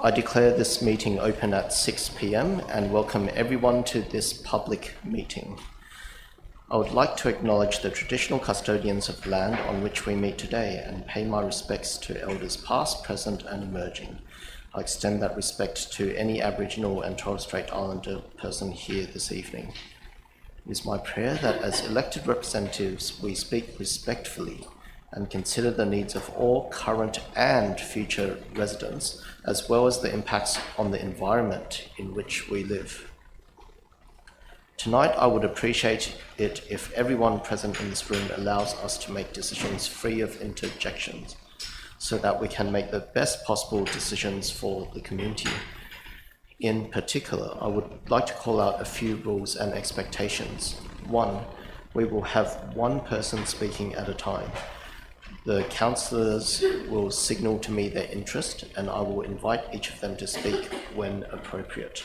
I declare this meeting open at 6 p.m. and welcome everyone to this public meeting. I would like to acknowledge the traditional custodians of the land on which we meet today and pay my respects to elders past, present and emerging. I extend that respect to any Aboriginal and Torres Strait Islander person here this evening. It is my prayer that as elected representatives we speak respectfully and consider the needs of all current and future residents, as well as the impacts on the environment in which we live. Tonight, I would appreciate it if everyone present in this room allows us to make decisions free of interjections, so that we can make the best possible decisions for the community. In particular, I would like to call out a few rules and expectations. 1, we will have one person speaking at a time. The councillors will signal to me their interest and I will invite each of them to speak when appropriate.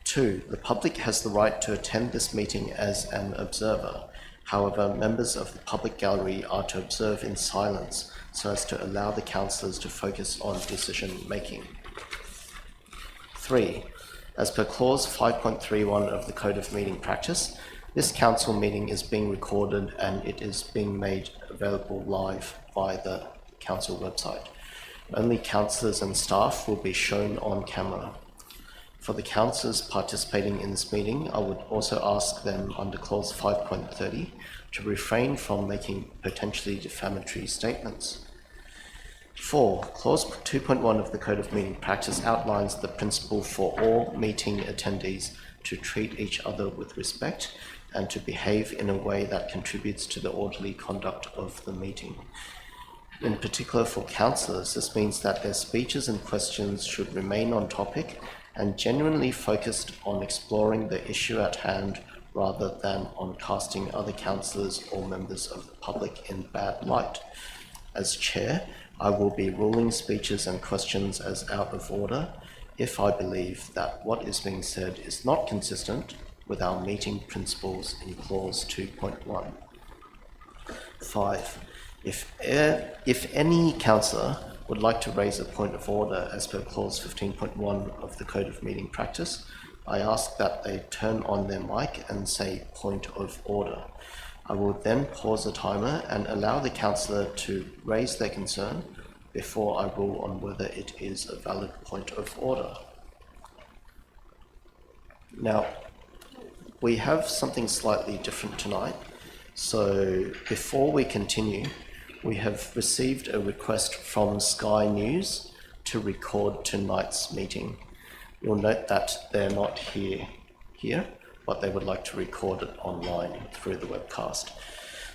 2, the public has the right to attend this meeting as an observer. However, members of the public gallery are to observe in silence so as to allow the councillors to focus on decision making. 3, as per clause 5.31 of the Code of Meeting Practice, this council meeting is being recorded and it is being made available live via the council website. Only councillors and staff will be shown on camera. For the councillors participating in this meeting, I would also ask them under clause 5.30 to refrain from making potentially defamatory statements. 4, clause 2.1 of the Code of Meeting Practice outlines the principle for all meeting attendees to treat each other with respect and to behave in a way that contributes to the orderly conduct of the meeting. In particular for councillors, this means that their speeches and questions should remain on topic and genuinely focused on exploring the issue at hand rather than on casting other councillors or members of the public in bad light. As chair, I will be ruling speeches and questions as out of order if I believe that what is being said is not consistent with our meeting principles in clause 2.1. 5, if any councillor would like to raise a point of order as per clause 15.1 of the Code of Meeting Practice, I ask that they turn on their mic and say point of order. I will then pause the timer and allow the councillor to raise their concern before I rule on whether it is a valid point of order. Now, we have something slightly different tonight. So before we continue, we have received a request from Sky News to record tonight's meeting. You'll note that they're not here, but they would like to record it online through the webcast.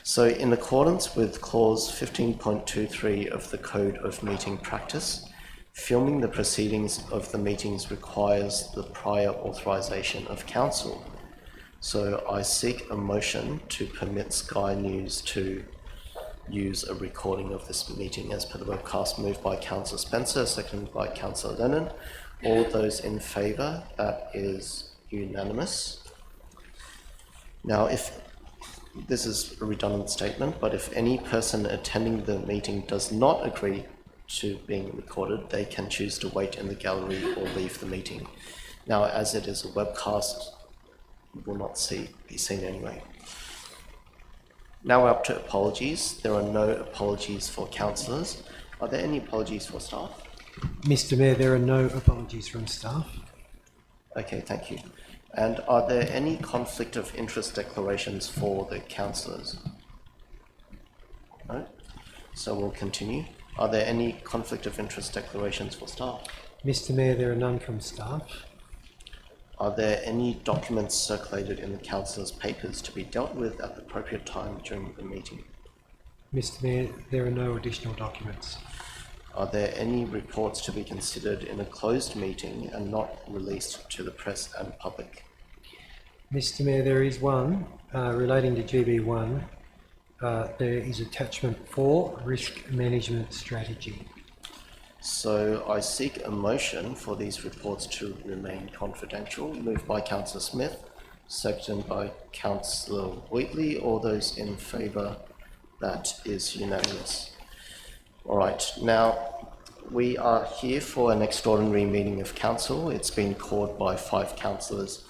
So in accordance with clause 15.23 of the Code of Meeting Practice, filming the proceedings of the meetings requires the prior authorization of council. So I seek a motion to permit Sky News to use a recording of this meeting as per the webcast, moved by Councillor Spencer, seconded by Councillor Lennon. All those in favour, that is unanimous. Now, if this is a redundant statement, but if any person attending the meeting does not agree to being recorded, they can choose to wait in the gallery or leave the meeting. Now, as it is a webcast, it will not be seen anyway. Now we're up to apologies. There are no apologies for councillors. Are there any apologies for staff? Mr. Mayor, there are no apologies from staff. Okay, thank you. And are there any conflict of interest declarations for the councillors? No? So we'll continue. Are there any conflict of interest declarations for staff? Mr. Mayor, there are none from staff. Are there any documents circulated in the councillors' papers to be dealt with at the appropriate time during the meeting? Mr. Mayor, there are no additional documents. Are there any reports to be considered in a closed meeting and not released to the press and public? Mr. Mayor, there is one relating to GB1. There is attachment 4, risk management strategy. So I seek a motion for these reports to remain confidential, moved by Councillor Smith, seconded by Councillor Wheatley. All those in favour, that is unanimous. All right, now We are here for an extraordinary meeting of council. It's been called by 5 councillors.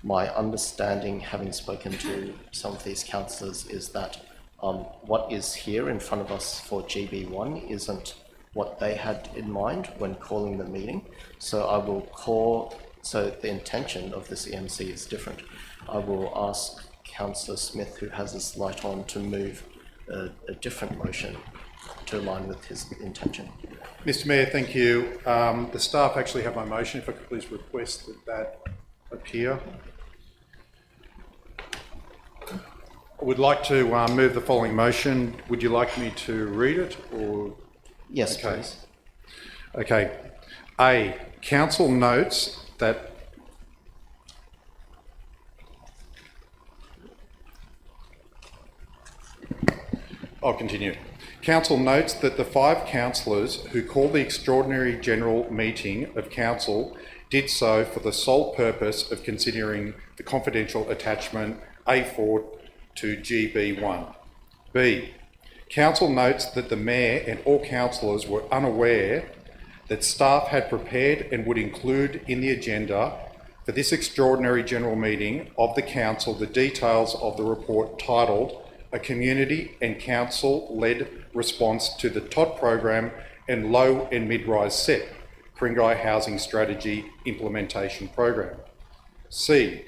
My understanding, having spoken to some of these councillors, is that what is here in front of us for GB1 isn't what they had in mind when calling the meeting. So the intention of this EMC is different. I will ask Councillor Smith, who has his light on, to move a different motion to align with his intention. Mr Mayor, thank you. The staff actually have my motion. If I could please request that appear. I would like to move the following motion. Would you like me to read it, or? Yes, okay. Please. Okay. A, council notes that I'll continue. Council notes that the 5 councillors who called the extraordinary general meeting of council did so for the sole purpose of considering the confidential attachment A4 to GB1. B, council notes that the mayor and all councillors were unaware that staff had prepared and would include in the agenda for this extraordinary general meeting of the council the details of the report titled A Community and Council-Led Response to the TOD Program and Low and Mid-Rise SEP Ku-ring-gai Housing Strategy Implementation Program. C,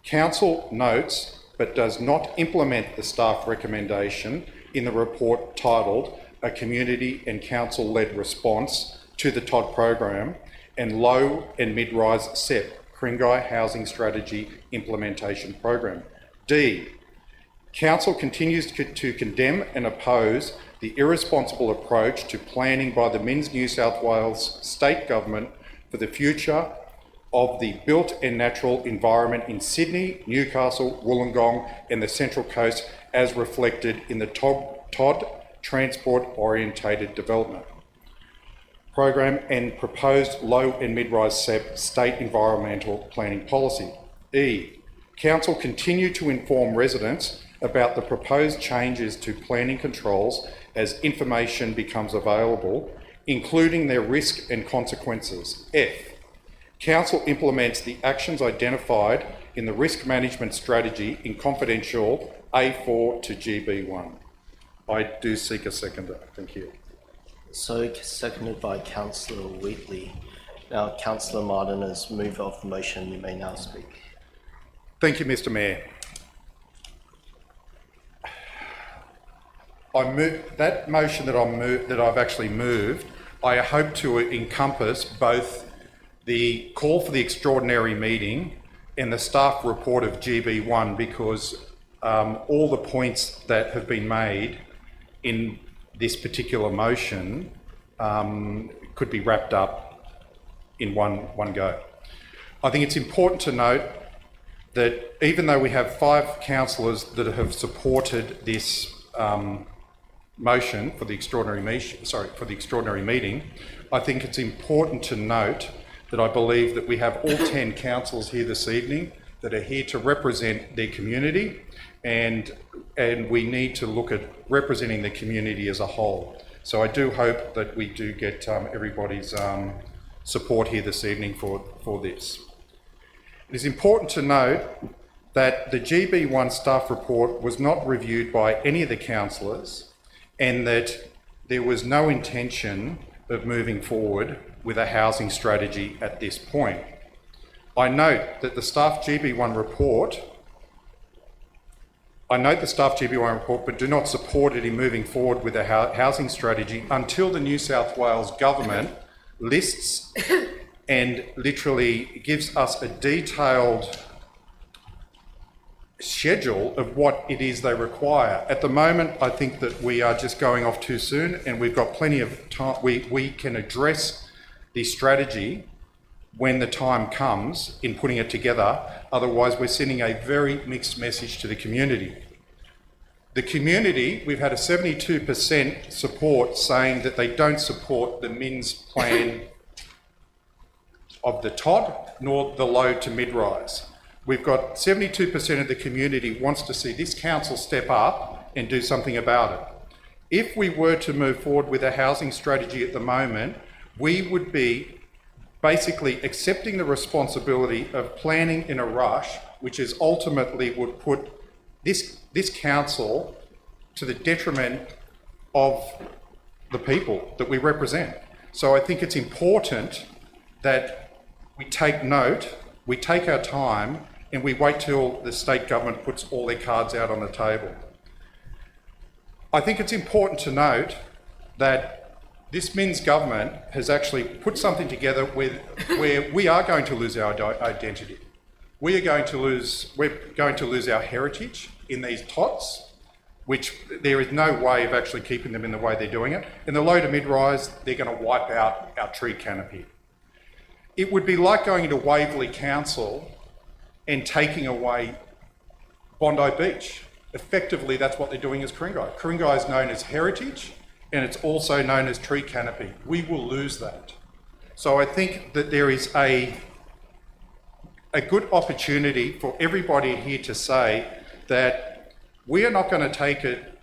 council notes but does not implement the staff recommendation in the report titled A Community and Council-Led Response to the TOD Program and Low and Mid-Rise SEP Ku-ring-gai Housing Strategy Implementation Program. D, council continues to condemn and oppose the irresponsible approach to planning by the Minns New South Wales State Government for the future of the built and natural environment in Sydney, Newcastle, Wollongong and the Central Coast as reflected in the TOD Transport Orientated Development Program and proposed low and mid-rise SEP State Environmental Planning Policy. E, council continue to inform residents about the proposed changes to planning controls as information becomes available, including their risk and consequences. F, council implements the actions identified in the risk management strategy in confidential A4 to GB1. I do seek a seconder. Thank you. So seconded by Councillor Wheatley. Now, Councillor Martin, as mover of the motion, you may now speak. Thank you, Mr Mayor. That motion that I've actually moved, I hope to encompass both the call for the extraordinary meeting and the staff report of GB1, because all the points that have been made in this particular motion could be wrapped up in one go. I think it's important to note that even though we have 5 councillors that have supported this motion for the extraordinary meeting, I think it's important to note that I believe that we have all 10 councillors here this evening that are here to represent their community, and we need to look at representing the community as a whole. So I do hope that we do get everybody's support here this evening for this. It is important to note that the GB1 staff report was not reviewed by any of the councillors, and that there was no intention of moving forward with a housing strategy at this point. I note the staff GB1 report, but do not support it in moving forward with a housing strategy until the New South Wales Government lists and literally gives us a detailed schedule of what it is they require. At the moment, I think that we are just going off too soon, and we've got plenty of time. We can address the strategy when the time comes in putting it together. Otherwise, we're sending a very mixed message to the community. The community, we've had a 72% support saying that they don't support the Minns plan of the TOD nor the low to mid-rise. We've got 72% of the community wants to see this council step up and do something about it. If we were to move forward with a housing strategy at the moment, we would be basically accepting the responsibility of planning in a rush, which is ultimately would put this council to the detriment of the people that we represent. So I think it's important that we take note, we take our time, and we wait till the state government puts all their cards out on the table. I think it's important to note that this Min's government has actually put something together where we are going to lose our identity. We're going to lose our heritage in these TOTs, which there is no way of actually keeping them in the way they're doing it. In the low to mid-rise, they're going to wipe out our tree canopy. It would be like going into Waverley Council and taking away Bondi Beach. Effectively, that's what they're doing as Ku-ring-gai. Ku-ring-gai is known as heritage, and it's also known as tree canopy. We will lose that. So I think that there is a good opportunity for everybody here to say that we are not going to take it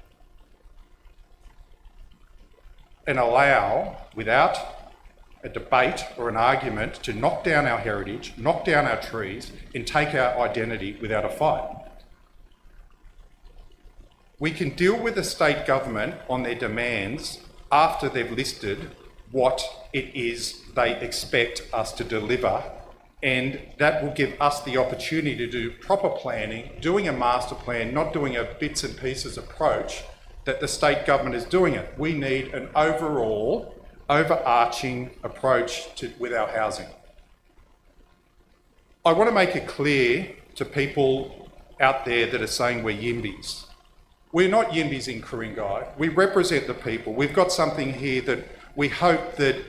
and allow, without a debate or an argument, to knock down our heritage, knock down our trees, and take our identity without a fight. We can deal with the state government on their demands after they've listed what it is they expect us to deliver, and that will give us the opportunity to do proper planning, doing a master plan, not doing a bits and pieces approach that the state government is doing it. We need an overall, overarching approach with our housing. I want to make it clear to people out there that are saying we're yimbys. We're not yimbys in Ku-ring-gai. We represent the people. We've got something here that we hope that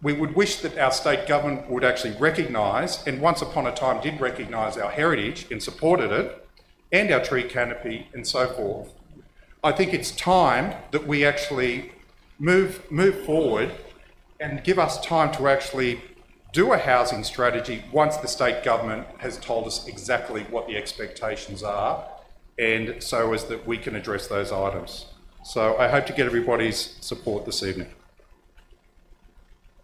we would wish that our state government would actually recognise, and once upon a time did recognise our heritage and supported it, and our tree canopy and so forth. I think it's time that we actually move forward and give us time to actually do a housing strategy once the state government has told us exactly what the expectations are, and so as that we can address those items. So I hope to get everybody's support this evening.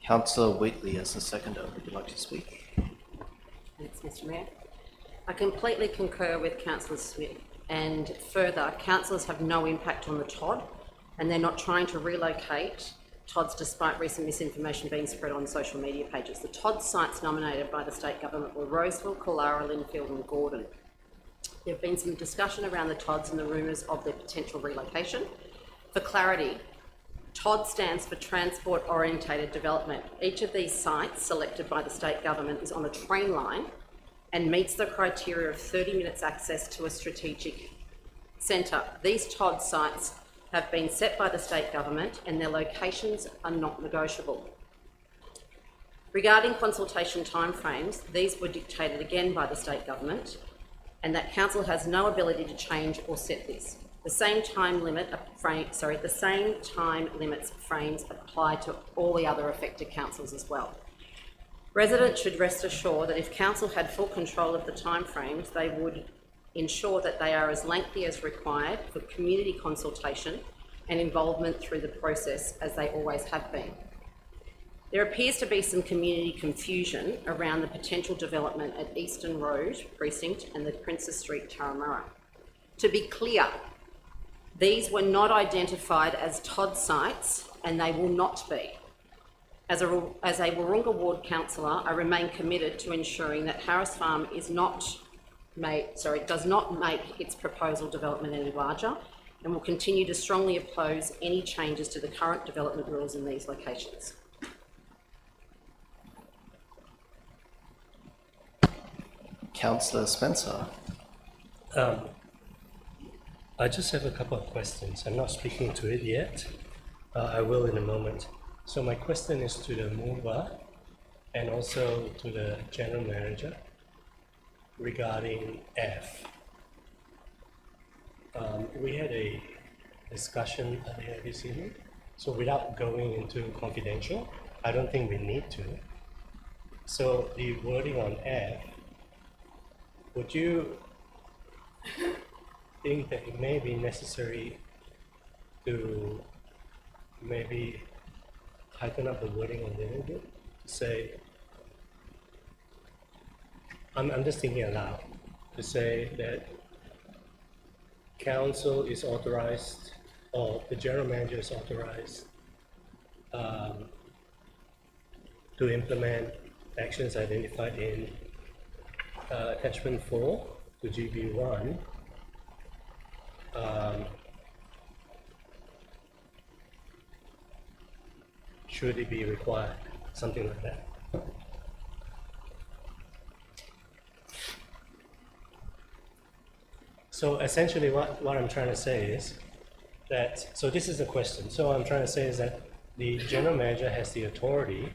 Councillor Wheatley as the seconder, would you like to speak? Thanks, Mr Mayor. I completely concur with Councillor Smith, and further, councillors have no impact on the TOD, and they're not trying to relocate TODs despite recent misinformation being spread on social media pages. The TOD sites nominated by the state government were Roseville, Killara, Linfield and Gordon. There have been some discussion around the TODs and the rumours of their potential relocation. For clarity, TOD stands for Transport Orientated Development. Each of these sites selected by the state government is on a train line and meets the criteria of 30 minutes access to a strategic centre. These TOD sites have been set by the state government and their locations are not negotiable. Regarding consultation timeframes, these were dictated again by the state government, and that council has no ability to change or set this. The same time limits frames apply to all the other affected councils as well. Residents should rest assured that if council had full control of the timeframes, they would ensure that they are as lengthy as required for community consultation and involvement through the process, as they always have been. There appears to be some community confusion around the potential development at Eastern Road Precinct and the Princess Street Turramurra. To be clear, these were not identified as TOD sites and they will not be. As a Wahroonga Ward councillor, I remain committed to ensuring that Harris Farm does not make its proposal development any larger, and will continue to strongly oppose any changes to the current development rules in these locations. Councillor Spencer. I just have a couple of questions. I'm not speaking to it yet. I will in a moment. So my question is to the mover and also to the general manager regarding F. We had a discussion earlier this evening. So without going into confidential, I don't think we need to. So the wording on F, would you think that it may be necessary to maybe tighten up the wording a little bit. Say, I'm just thinking aloud to say that council is authorized, or the general manager is authorized to implement actions identified in attachment 4 to GB1 should it be required, something like that. So essentially what I'm trying to say is that, so this is the question. So what I'm trying to say is that the general manager has the authority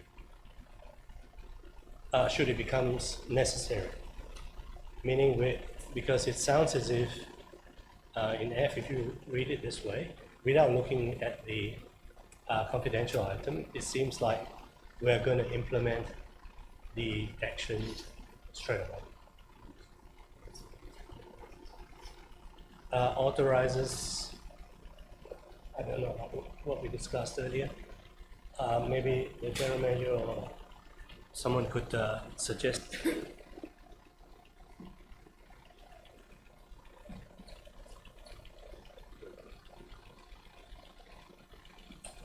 should it becomes necessary. Meaning because it sounds as if in F, if you read it this way, without looking at the confidential item, it seems like we're going to implement the action straight away. Authorizes, I don't know what we discussed earlier. Maybe the general manager or someone could suggest.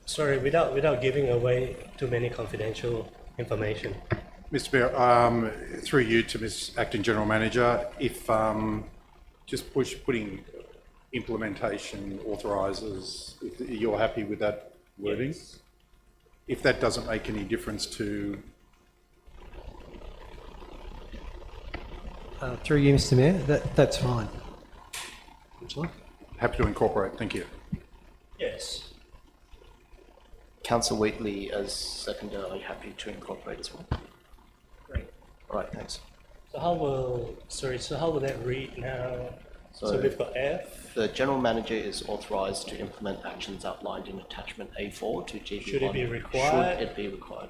Sorry, without giving away too many confidential information. Mr. Mayor, through you to Ms. Acting General Manager, if just putting implementation authorises, if you're happy with that wording, Yes. if that doesn't make any difference to. Through you, Mr. Mayor, that's fine. Happy to incorporate, thank you. Yes. Councillor Wheatley as seconder, are you happy to incorporate as well? Great. All right, thanks. So how will that read now? So we've got F. The General Manager is authorised to implement actions outlined in attachment A4 to GB1. Should it be required? Should it be required?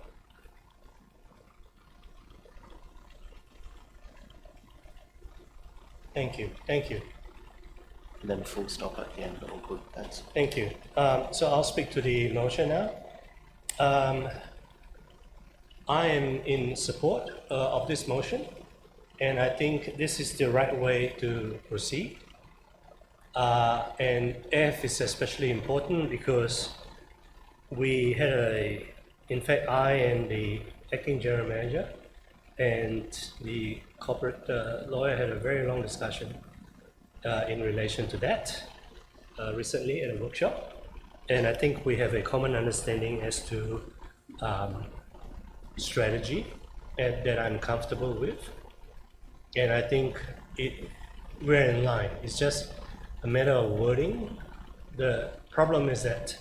Thank you. Thank you. And then full stop at the end, all good, thanks. Thank you. So I'll speak to the motion now. I am in support of this motion, and I think this is the right way to proceed. And F is especially important because we had in fact, I and the acting general manager and the corporate lawyer had a very long discussion in relation to that recently at a workshop. And I think we have a common understanding as to strategy that I'm comfortable with. And I think we're in line. It's just a matter of wording. The problem is that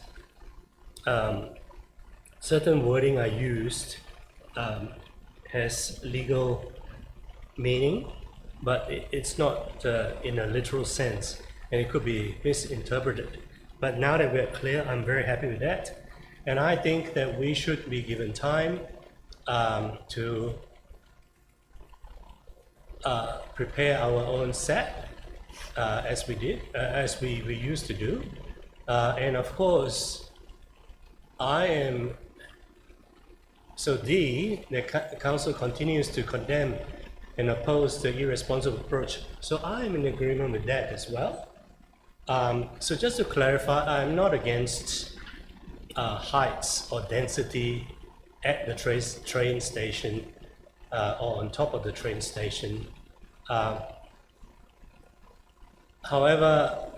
certain wording are used has legal meaning, but it's not in a literal sense, and it could be misinterpreted. But now that we're clear, I'm very happy with that. And I think that we should be given time to prepare our own set, as we did, as we used to do. And of course, the council continues to condemn and oppose the irresponsible approach. So I am in agreement with that as well. So just to clarify, I'm not against heights or density at the train station or on top of the train station. However,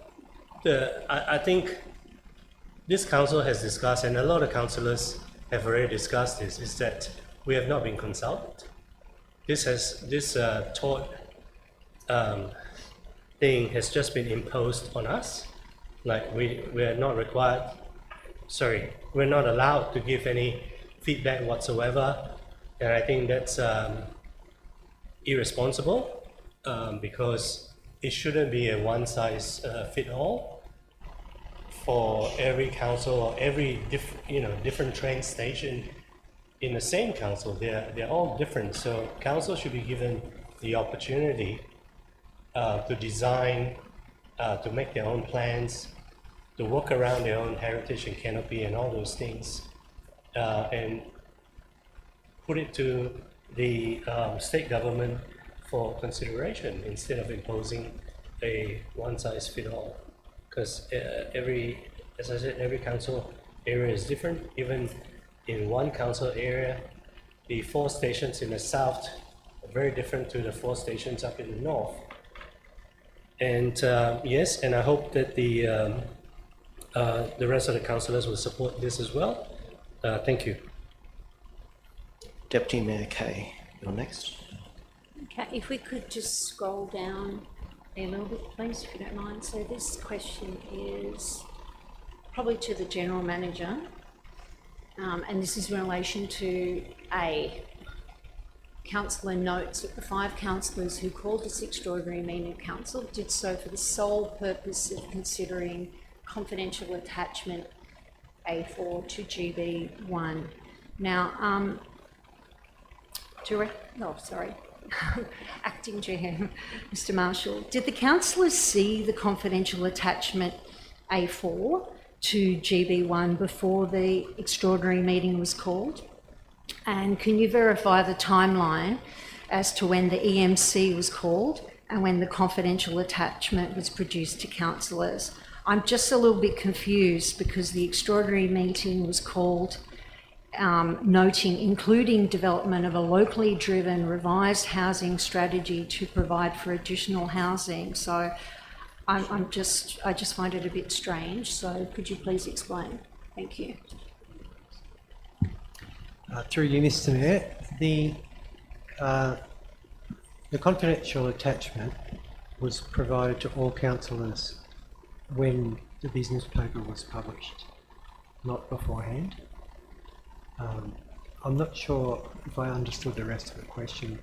I think this council has discussed, and a lot of councillors have already discussed this, is that we have not been consulted. This tort thing has just been imposed on us. Like we are not required, we're not allowed to give any feedback whatsoever. And I think that's irresponsible because it shouldn't be a one-size-fit-all for every council or every different train station in the same council. They're all different, so council should be given the opportunity to design, to make their own plans, to work around their own heritage and canopy and all those things. and put it to the state government for consideration instead of imposing a one-size-fits-all. Because as I said, every council area is different. Even in one council area, the 4 stations in the south are very different to the 4 stations up in the north. And yes, and I hope that the rest of the councillors will support this as well. Thank you. Deputy Mayor Kay, you're next. Okay, if we could just scroll down a little bit, please, if you don't mind. So this question is probably to the General Manager, and this is in relation to A. Councillor notes that the 5 councillors who called this extraordinary meeting of council did so for the sole purpose of considering confidential attachment A4 to GB1. Now, Acting GM, Mr. Marshall, did the councillors see the confidential attachment A4 to GB1 before the extraordinary meeting was called? And can you verify the timeline as to when the EMC was called and when the confidential attachment was produced to councillors? I'm just a little bit confused because the extraordinary meeting was called noting including development of a locally driven revised housing strategy to provide for additional housing. So I just find it a bit strange. So could you please explain? Thank you. Through you, Mr. Mayor, the confidential attachment was provided to all councillors when the business paper was published, not beforehand. I'm not sure if I understood the rest of the question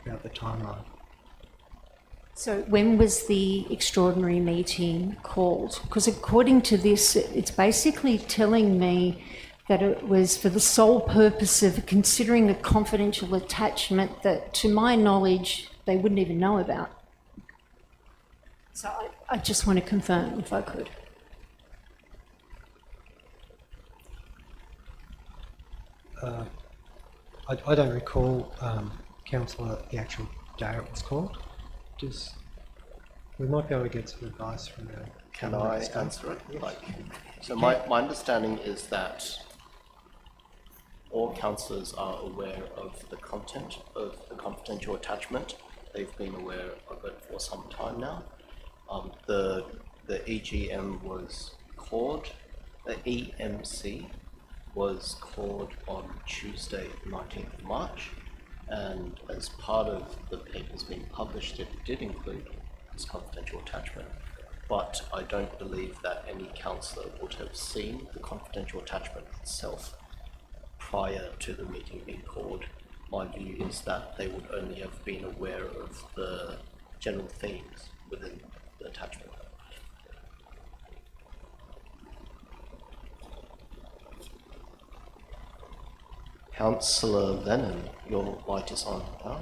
about the timeline. So when was the extraordinary meeting called? Because according to this, it's basically telling me that it was for the sole purpose of considering a confidential attachment that, to my knowledge, they wouldn't even know about. So I just want to confirm, if I could. I don't recall, Councillor, the actual day it was called. We might be able to get some advice from our... Can I answer it? So my understanding is that all councillors are aware of the content of the confidential attachment. They've been aware of it for some time now. The EGM was called, the EMC was called on Tuesday, 19th of March, and as part of the papers being published, it did include this confidential attachment. But I don't believe that any councillor would have seen the confidential attachment itself prior to the meeting being called. My view is that they would only have been aware of the general themes within the attachment. Councillor Lennon, your light is on now.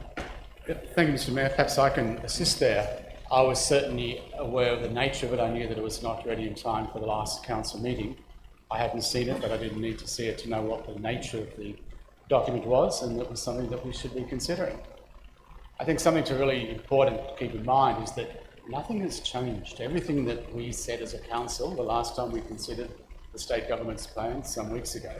Thank you, Mr. Mayor. Perhaps I can assist there. I was certainly aware of the nature of it. I knew that it was not ready in time for the last council meeting. I hadn't seen it, but I didn't need to see it to know what the nature of the document was, and it was something that we should be considering. I think something to really important to keep in mind is that nothing has changed. Everything that we said as a council the last time we considered the state government's plans some weeks ago,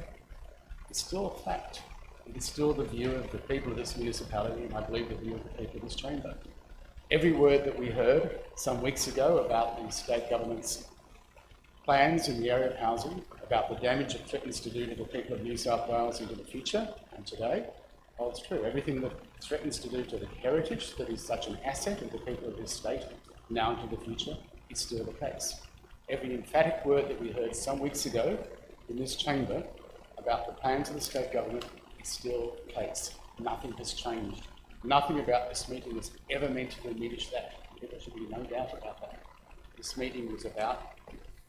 it's still a fact. It is still the view of the people of this municipality, and I believe the view of the people of this chamber. Every word that we heard some weeks ago about the state government's plans in the area of housing, about the damage it threatens to do to the people of New South Wales into the future and today, holds true. Everything that it threatens to do to the heritage that is such an asset of the people of this state now into the future is still the case. Every emphatic word that we heard some weeks ago in this chamber about the plans of the state government is still the case. Nothing has changed. Nothing about this meeting was ever meant to diminish that. There should be no doubt about that. This meeting was about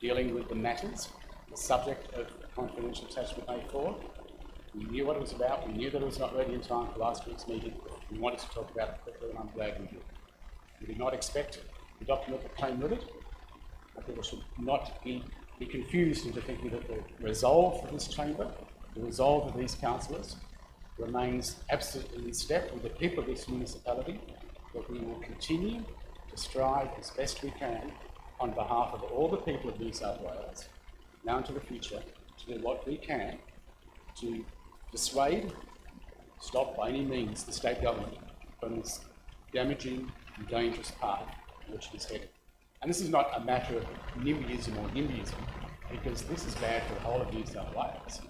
dealing with the matters, the subject of confidential attachment A4. We knew what it was about. We knew that it was not ready in time for last week's meeting. We wanted to talk about it quickly, and I'm glad we did. We did not expect the document that came with it. People should not be confused into thinking that the resolve for this chamber The resolve of these councillors remains absolutely in step with the people of this municipality, that we will continue to strive as best we can on behalf of all the people of New South Wales, now into the future, to do what we can to dissuade, stop by any means the state government from this damaging and dangerous path in which it is headed. And this is not a matter of NIMBYism or NIMBYism, because this is bad for the whole of New South Wales.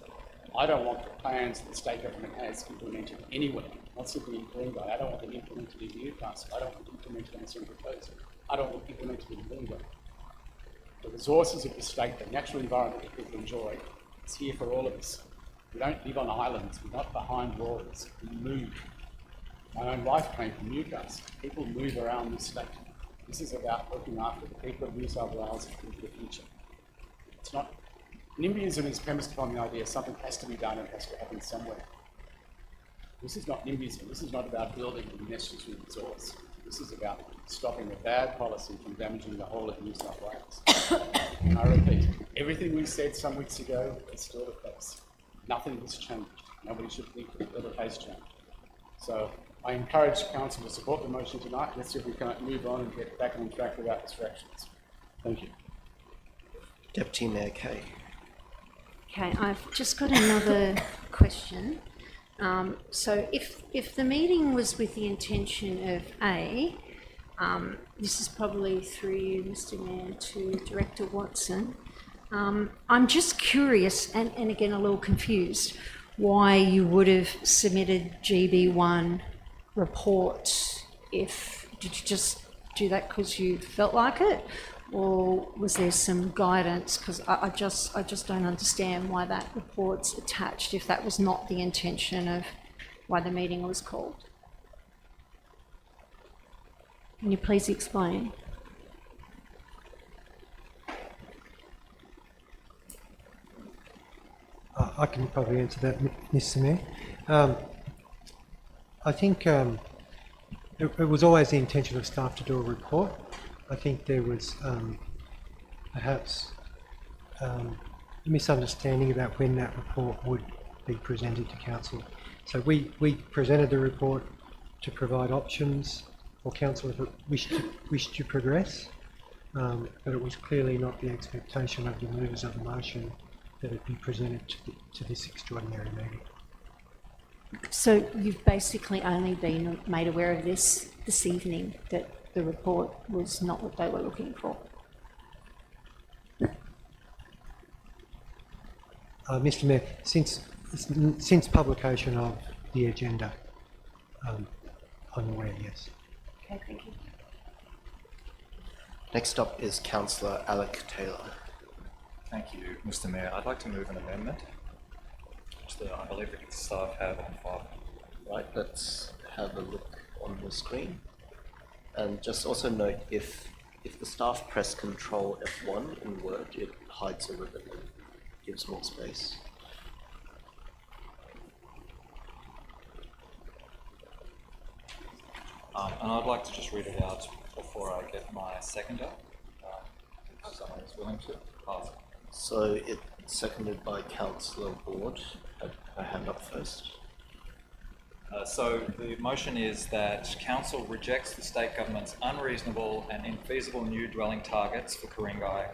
I don't want the plans that the state government has implemented anywhere, not simply in Ku-ring-gai. I don't want them implemented in Newcastle. I don't want them implemented on Central Coast. I don't want them implemented in Ku-ring-gai. The resources of the state, the natural environment that people enjoy, is here for all of us. We don't live on islands. We're not behind walls. We move. My own wife came from Newcastle. People move around this state. This is about looking after the people of New South Wales into the future. It's not. NIMBYism is premised upon the idea something has to be done and has to happen somewhere. This is not NIMBYism. This is not about building a necessary resource. This is about stopping a bad policy from damaging the whole of New South Wales. And I repeat, everything we said some weeks ago is still the case. Nothing has changed. Nobody should think that it has changed. So I encourage Council to support the motion tonight. Let's see if we can move on and get back on track without distractions. Thank you. Deputy Mayor Kay. Okay, I've just got another question. So if the meeting was with the intention of A, this is probably through you, Mr. Mayor, to Director Watson. I'm just curious, and again a little confused, why you would have submitted GB1 report. Did you just do that because you felt like it, or was there some guidance? Because I just don't understand why that report's attached if that was not the intention of why the meeting was called. Can you please explain? I can probably answer that, Mr. Mayor. I think it was always the intention of staff to do a report. I think there was perhaps a misunderstanding about when that report would be presented to council. So we presented the report to provide options for council if it wished to progress, but it was clearly not the expectation of the movers of the motion that it be presented to this extraordinary meeting. So you've basically only been made aware of this evening, that the report was not what they were looking for? Mr. Mayor, since publication of the agenda, I'm aware, yes. Okay, thank you. Next up is Councillor Alec Taylor. Thank you, Mr. Mayor. I'd like to move an amendment, which I believe the staff have on file. Right, let's have a look on the screen. And just also note, if the staff press Control F1 in Word, it hides a ribbon and gives more space. And I'd like to just read it out before I get my seconder, if someone is willing to pass. So it's seconded by Councillor Ward. Had her hand up first. So the motion is that Council rejects the State Government's unreasonable and infeasible new dwelling targets for Ku-ring-gai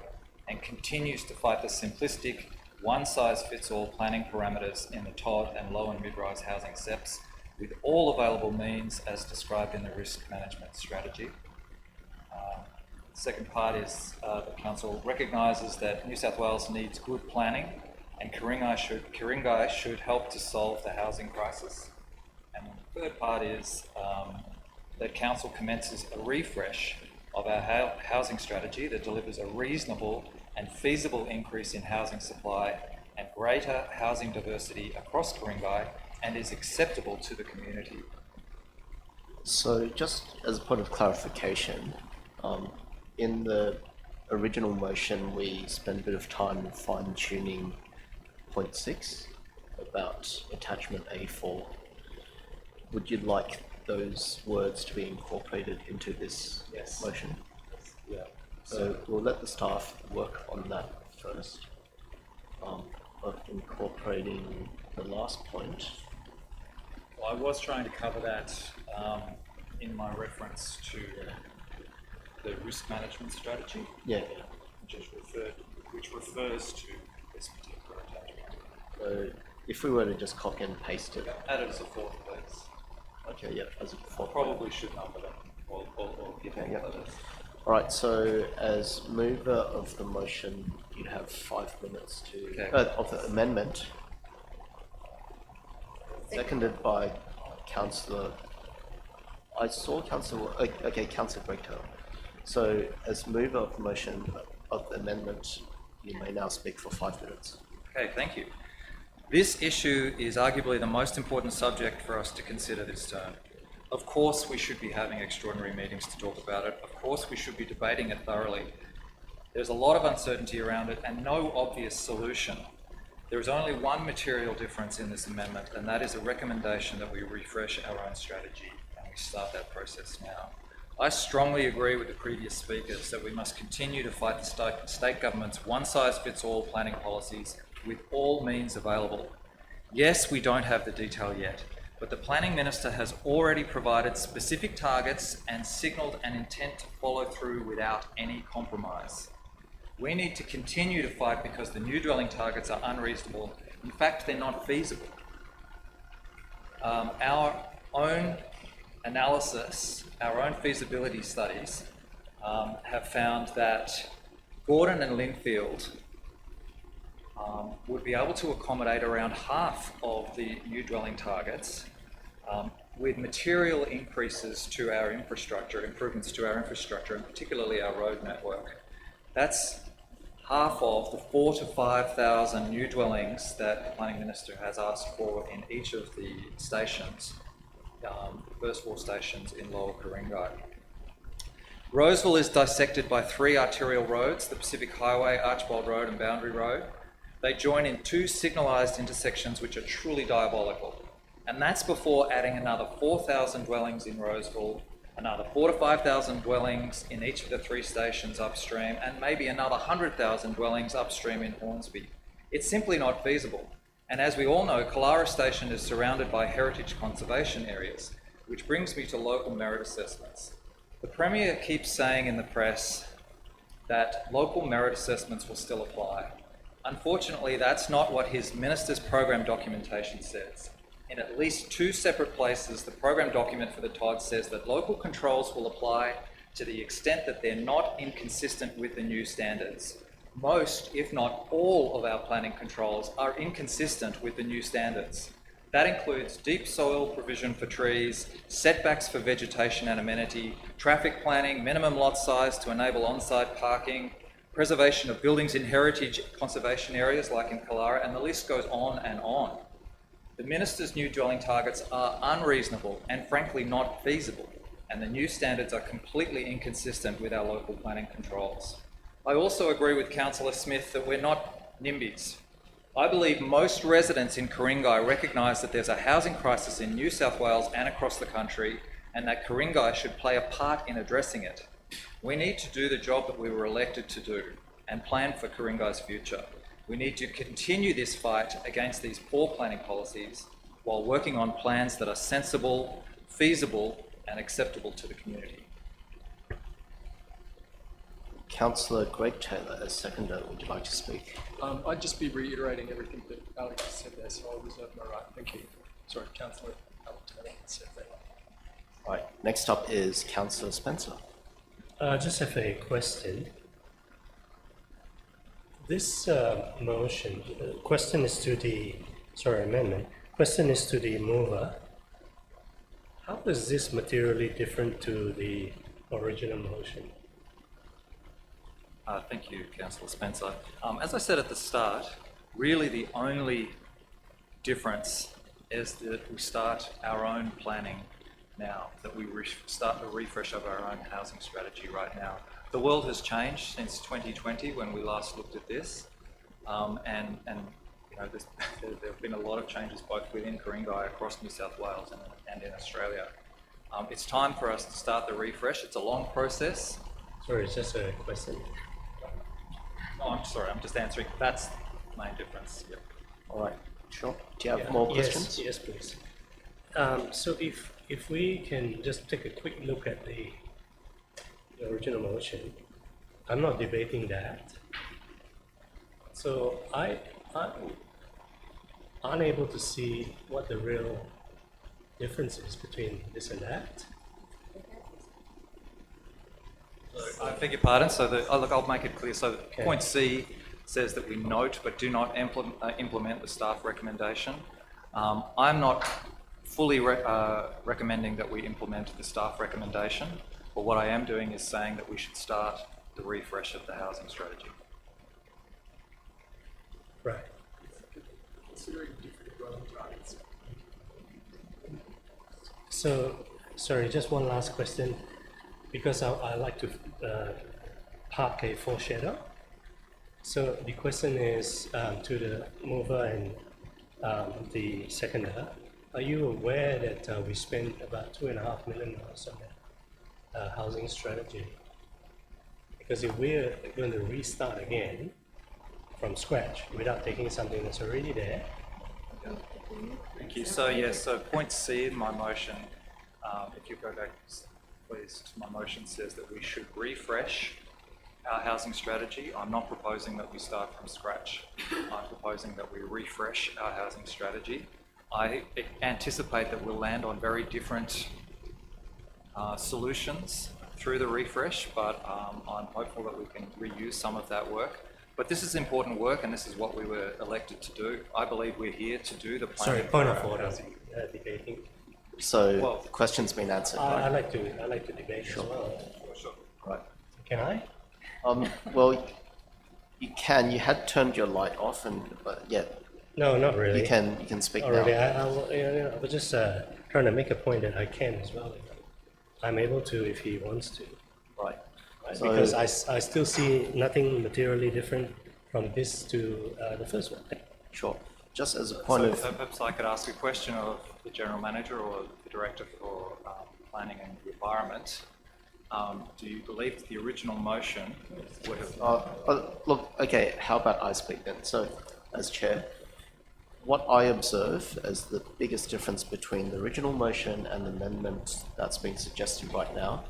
and continues to fight the simplistic one-size-fits-all planning parameters in the TOD and low and mid-rise housing SEPs with all available means as described in the risk management strategy. The second part is the Council recognises that New South Wales needs good planning and Ku-ring-gai should help to solve the housing crisis. And the third part is that Council commences a refresh of our housing strategy that delivers a reasonable and feasible increase in housing supply and greater housing diversity across Ku-ring-gai and is acceptable to the community. So just as a point of clarification, in the original motion we spent a bit of time fine-tuning point 6 about attachment A4. Would you like those words to be incorporated into this motion? Yeah. So we'll let the staff work on that first. of incorporating the last point. Well, I was trying to cover that in my reference to the risk management strategy, Yeah. which refers to this particular attachment. So if we were to just copy and paste it. Add it as a fourth, please. Okay, yeah, as a default. Probably should number them or give them yeah. letters. All right, so as mover of the motion, you have 5 minutes to, Okay. of the amendment. Seconded by Councillor, I saw Councillor, okay, Councillor Greg-Taylor. So as mover of the motion of the amendment, you may now speak for 5 minutes. Okay, thank you. This issue is arguably the most important subject for us to consider this term. Of course, we should be having extraordinary meetings to talk about it. Of course, we should be debating it thoroughly. There's a lot of uncertainty around it and no obvious solution. There is only one material difference in this amendment, and that is a recommendation that we refresh our own strategy, and we start that process now. I strongly agree with the previous speakers that we must continue to fight the state government's one-size-fits-all planning policies with all means available. Yes, we don't have the detail yet, but the Planning Minister has already provided specific targets and signalled an intent to follow through without any compromise. We need to continue to fight because the new dwelling targets are unreasonable. In fact, they're not feasible. Our own analysis, our own feasibility studies have found that Gordon and Linfield would be able to accommodate around half of the new dwelling targets with material increases to our infrastructure, improvements to our infrastructure, and particularly our road network. That's half of the 4,000 to 5,000 new dwellings that the Planning Minister has asked for in each of the stations, first 4 stations in Lower Ku-ring-gai. Roseville is dissected by 3 arterial roads, the Pacific Highway, Archibald Road and Boundary Road. They join in 2 signalised intersections which are truly diabolical. And that's before adding another 4,000 dwellings in Roseville, another 4,000 to 5,000 dwellings in each of the 3 stations upstream, and maybe another 100,000 dwellings upstream in Hornsby. It's simply not feasible. And as we all know, Killara Station is surrounded by heritage conservation areas, which brings me to local merit assessments. The Premier keeps saying in the press that local merit assessments will still apply. Unfortunately, that's not what his Minister's program documentation says. In at least 2 separate places, the program document for the TOD says that local controls will apply to the extent that they're not inconsistent with the new standards. Most, if not all, of our planning controls are inconsistent with the new standards. That includes deep soil provision for trees, setbacks for vegetation and amenity, traffic planning, minimum lot size to enable on-site parking, preservation of buildings in heritage conservation areas like in Killara, and the list goes on and on. The Minister's new dwelling targets are unreasonable and frankly not feasible, and the new standards are completely inconsistent with our local planning controls. I also agree with Councillor Smith that we're not NIMBYs. I believe most residents in Ku-ring-gai recognise that there's a housing crisis in New South Wales and across the country, and that Ku-ring-gai should play a part in addressing it. We need to do the job that we were elected to do and plan for Ku-ring-gai's future. We need to continue this fight against these poor planning policies while working on plans that are sensible, feasible and acceptable to the community. Councillor Greg-Taylor, as seconder, would you like to speak? I'd just be reiterating everything that Alex has said there, so I'll reserve my right. Thank you. Sorry, Councillor Taylor said that. All right, next up is Councillor Spencer. I just have a question. This motion, question is to the, amendment. Question is to the mover. How is this materially different to the original motion? Thank you, Councillor Spencer. As I said at the start, really the only difference is that we start our own planning now, that we start the refresh of our own housing strategy right now. The world has changed since 2020 when we last looked at this, and you know, there have been a lot of changes both within Ku-ring-gai, across New South Wales and in Australia. It's time for us to start the refresh. It's a long process. Sorry, it's just a question. Oh, I'm sorry, I'm just answering. That's the main difference. Yep. All right, sure. Do you have more questions? Yes, please. So if we can just take a quick look at the original motion, I'm not debating that. So I'm unable to see what the real difference is between this and that. I beg your pardon. So look, I'll make it clear. So point C says that we note but do not implement the staff recommendation. I'm not fully recommending that we implement the staff recommendation, but what I am doing is saying that we should start the refresh of the housing strategy. Right. Considering different dwelling targets. So, sorry, just one last question, because I like to park a foreshadow. So the question is to the mover and the seconder. Are you aware that we spent about $2.5 million on that housing strategy? Because if we're going to restart again from scratch without taking something that's already there. Thank you. So yes, so point C in my motion, if you go back please to my motion, says that we should refresh our housing strategy. I'm not proposing that we start from scratch. I'm proposing that we refresh our housing strategy. I anticipate that we'll land on very different solutions through the refresh, but I'm hopeful that we can reuse some of that work. But this is important work, and this is what we were elected to do. I believe we're here to do the planning. Sorry, point of for our order. housing. Debating. So the question's been answered, I right? like to debate as well. Sure. Right. Can I? Well, you can. You had turned your light off, but yeah, No, not really. you can speak Already, now. I was just trying to make a point that I can as well. I'm able to if he wants to. Right. So- Because I still see nothing materially different from this to the first one. Sure. Just as a point So of perhaps I could ask a question of the General Manager or the Director for Planning and the Environment. Do you believe that the original motion would have... look, okay, how about I speak then? So, as Chair, what I observe as the biggest difference between the original motion and the amendment that's being suggested right now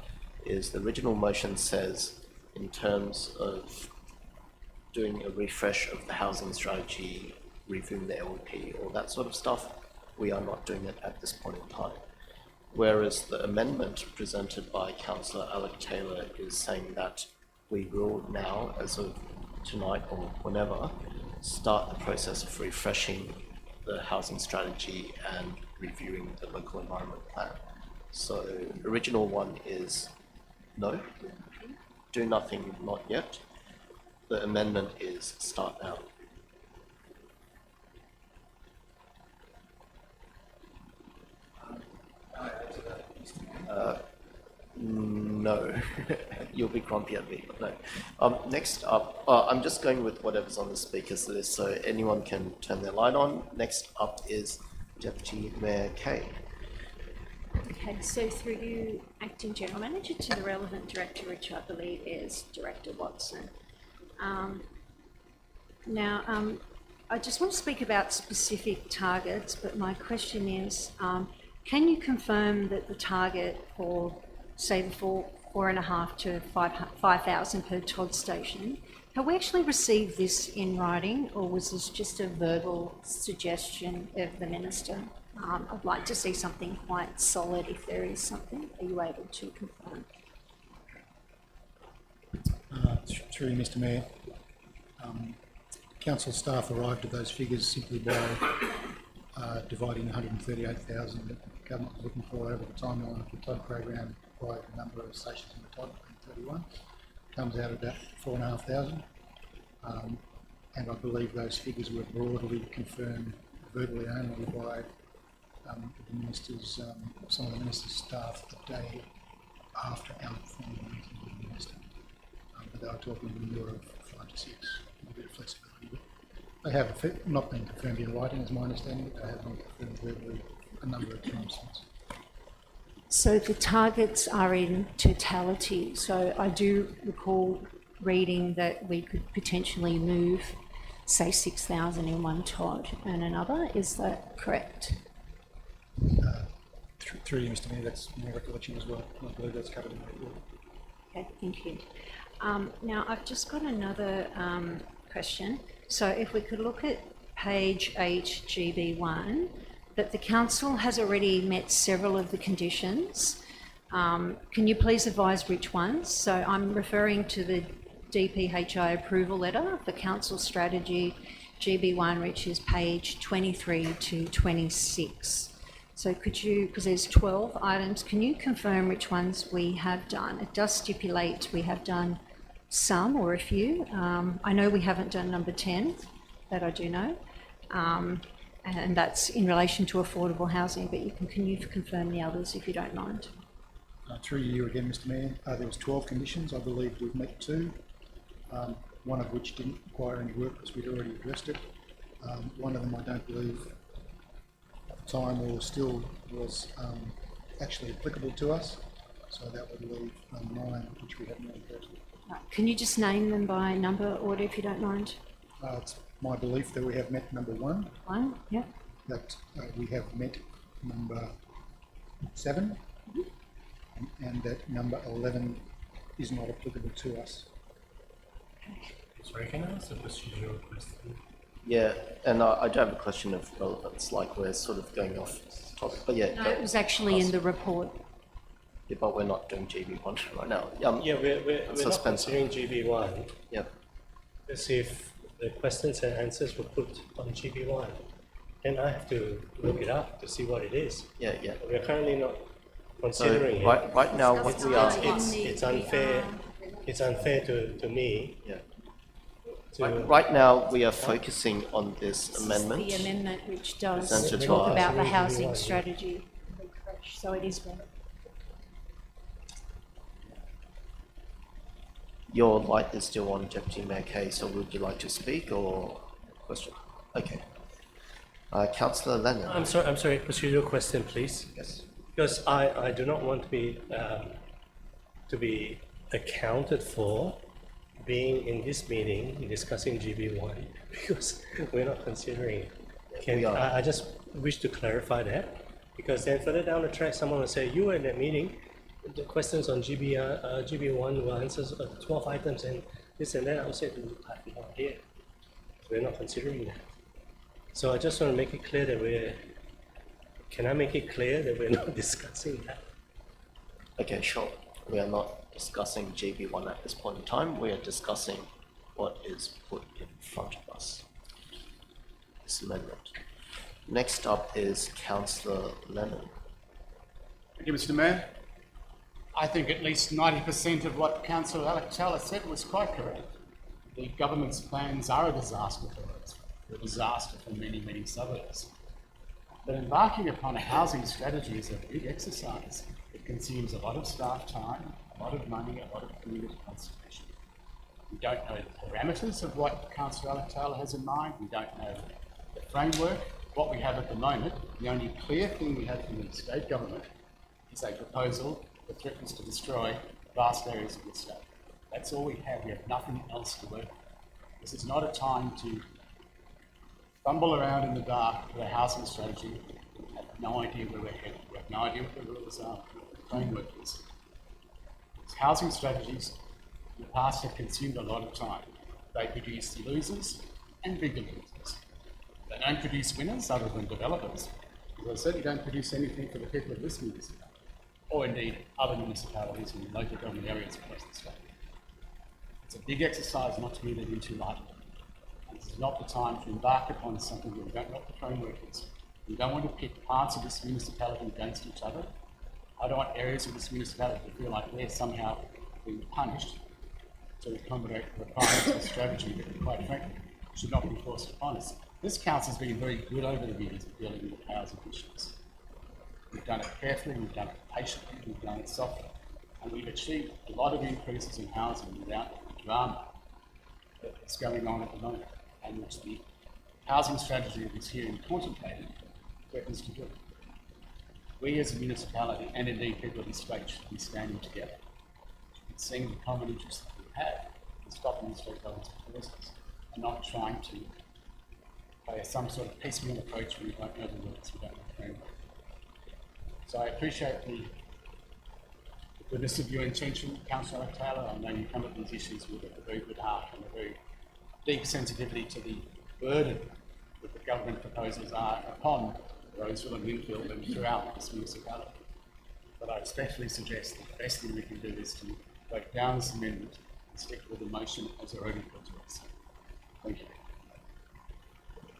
is the original motion says, in terms of doing a refresh of the housing strategy, reviewing the LP, all that sort of stuff, we are not doing it at this point in time. Whereas the amendment presented by Councillor Alec Taylor is saying that we will now, as of tonight or whenever, start the process of refreshing the housing strategy and reviewing the local environment plan. So the original one is no, do nothing, not yet. The amendment is start now. No, you'll be grumpy at me, but no. Next up, I'm just going with whatever's on the speakers list, so anyone can turn their light on. Next up is Deputy Mayor Kay. Okay, so through you, Acting General Manager, to the relevant director, which I believe is Director Watson. I just want to speak about specific targets, but my question is, can you confirm that the target for, say, the 4.5 to 5,000 per Todd station, have we actually received this in writing, or was this just a verbal suggestion of the Minister? I'd like to see something quite solid if there is something. Are you able to confirm? Through you, Mr Mayor. Council staff arrived at those figures simply by dividing 138,000 that the government was looking for over the timeline of the Todd program by the number of stations in the Todd, 31. Comes out about 4,500. And I believe those figures were broadly confirmed verbally only by the Minister's, some of the Minister's staff the day after our formal meeting with the Minister. But they were talking in the order of 5 to 6, with a bit of flexibility. But they have not been confirmed in writing, is my understanding, but they have been confirmed verbally a number of times since. So the targets are in totality. So I do recall reading that we could potentially move say 6,000 in one TOD and another. Is that correct? Through you, Mr Mayor, that's my recollection as well. I believe that's covered in the report. Okay, thank you. Now, I've just got another question. So if we could look at page 8, GB1, that the council has already met several of the conditions. Can you please advise which ones? So I'm referring to the DPHI approval letter for council strategy GB1, which is page 23 to 26. So could you, because there's 12 items, can you confirm which ones we have done? It does stipulate we have done some or a few. I know we haven't done number 10, that I do know, and that's in relation to affordable housing, but can you confirm the others if you don't mind? Through you again, Mr Mayor, there was 12 conditions. I believe we've met 2, one of which didn't require any work because we'd already addressed it. One of them I don't believe at the time or still was actually applicable to us, so that would leave 9 which we haven't addressed. Can you just name them by number order if you don't mind? It's my belief that we have met number 1, 1, yep. that we have met number 7, and that number 11 is not applicable to us. Sorry, can I ask a procedural question? Yeah, and I do have a question of relevance, like we're sort of going off topic, but yeah. No, it was actually in the report. Yeah, but we're not doing GB1 right now. Yeah, we're not considering GB1. Yep. Let's see if the questions and answers were put on GB1. Then I have to look it up to see what it is. Yeah, yeah. We're currently not considering So it. right now, what we are, It's unfair. It's unfair to me. yeah. To, Right now, we are focusing on this amendment. The amendment which does Presented talk by- about the housing strategy. So it is one. Your light is still on, Deputy Mayor Kay, so would you like to speak or question? Okay. Councillor Lennon. I'm sorry. Procedural question, please. Yes. Because I do not want to be accounted for being in this meeting discussing GB1 because we're not considering it. We are. I just wish to clarify that, because then further down the track someone will say you were in that meeting, the questions on GB1 will answer 12 items and this and that. I will say I have no idea. We're not considering that. So I just want to make it clear that can I make it clear that we're not discussing that? Okay, sure. We are not discussing GB1 at this point in time. We are discussing what is put in front of us. This amendment. Next up is Councillor Lennon. Thank you, Mr Mayor. I think at least 90% of what Councillor Alexander said was quite correct. The government's plans are a disaster for us, a disaster for many, many suburbs. But embarking upon a housing strategy is a big exercise. It consumes a lot of staff time, a lot of money, a lot of community consultation. We don't know the parameters of what Councillor Alexander has in mind. We don't know the framework. What we have at the moment, the only clear thing we have from the state government is a proposal that threatens to destroy vast areas of the state. That's all we have. We have nothing else to work with. This is not a time to fumble around in the dark with a housing strategy. We have no idea where we're headed. We have no idea what the rules are, what the framework is. These housing strategies in the past have consumed a lot of time. They produce losers and bigger losers. They don't produce winners other than developers. They certainly don't produce anything for the people of this municipality, or indeed other municipalities and local government areas across the state. It's a big exercise not to be led into lightly. And this is not the time to embark upon something where we don't know what the framework is. We don't want to pit parts of this municipality against each other. I don't want areas of this municipality to feel like they're somehow being punished to accommodate the requirements of a strategy that, quite frankly, should not be forced upon us. This council has been very good over the years at dealing with housing issues. We've done it carefully, we've done it patiently, we've done it softly, and we've achieved a lot of increases in housing without the drama that's going on at the moment, and which the housing strategy that is here and contemplated threatens to do. We as a municipality, and indeed people of this state, should be standing together, seeing the common interests that we have, and stopping the state government's proposals. and not trying to play some sort of piecemeal approach when you don't know the words, we don't know the framework. So I appreciate the goodness of your intention, Councillor Taylor. I know you come at these issues with a very good heart and a very deep sensitivity to the burden that the government proposals are upon Roseville and Winfield and throughout this municipality. But I respectfully suggest that the best thing we can do is to break down this amendment and stick with the motion as already put to us. Thank you.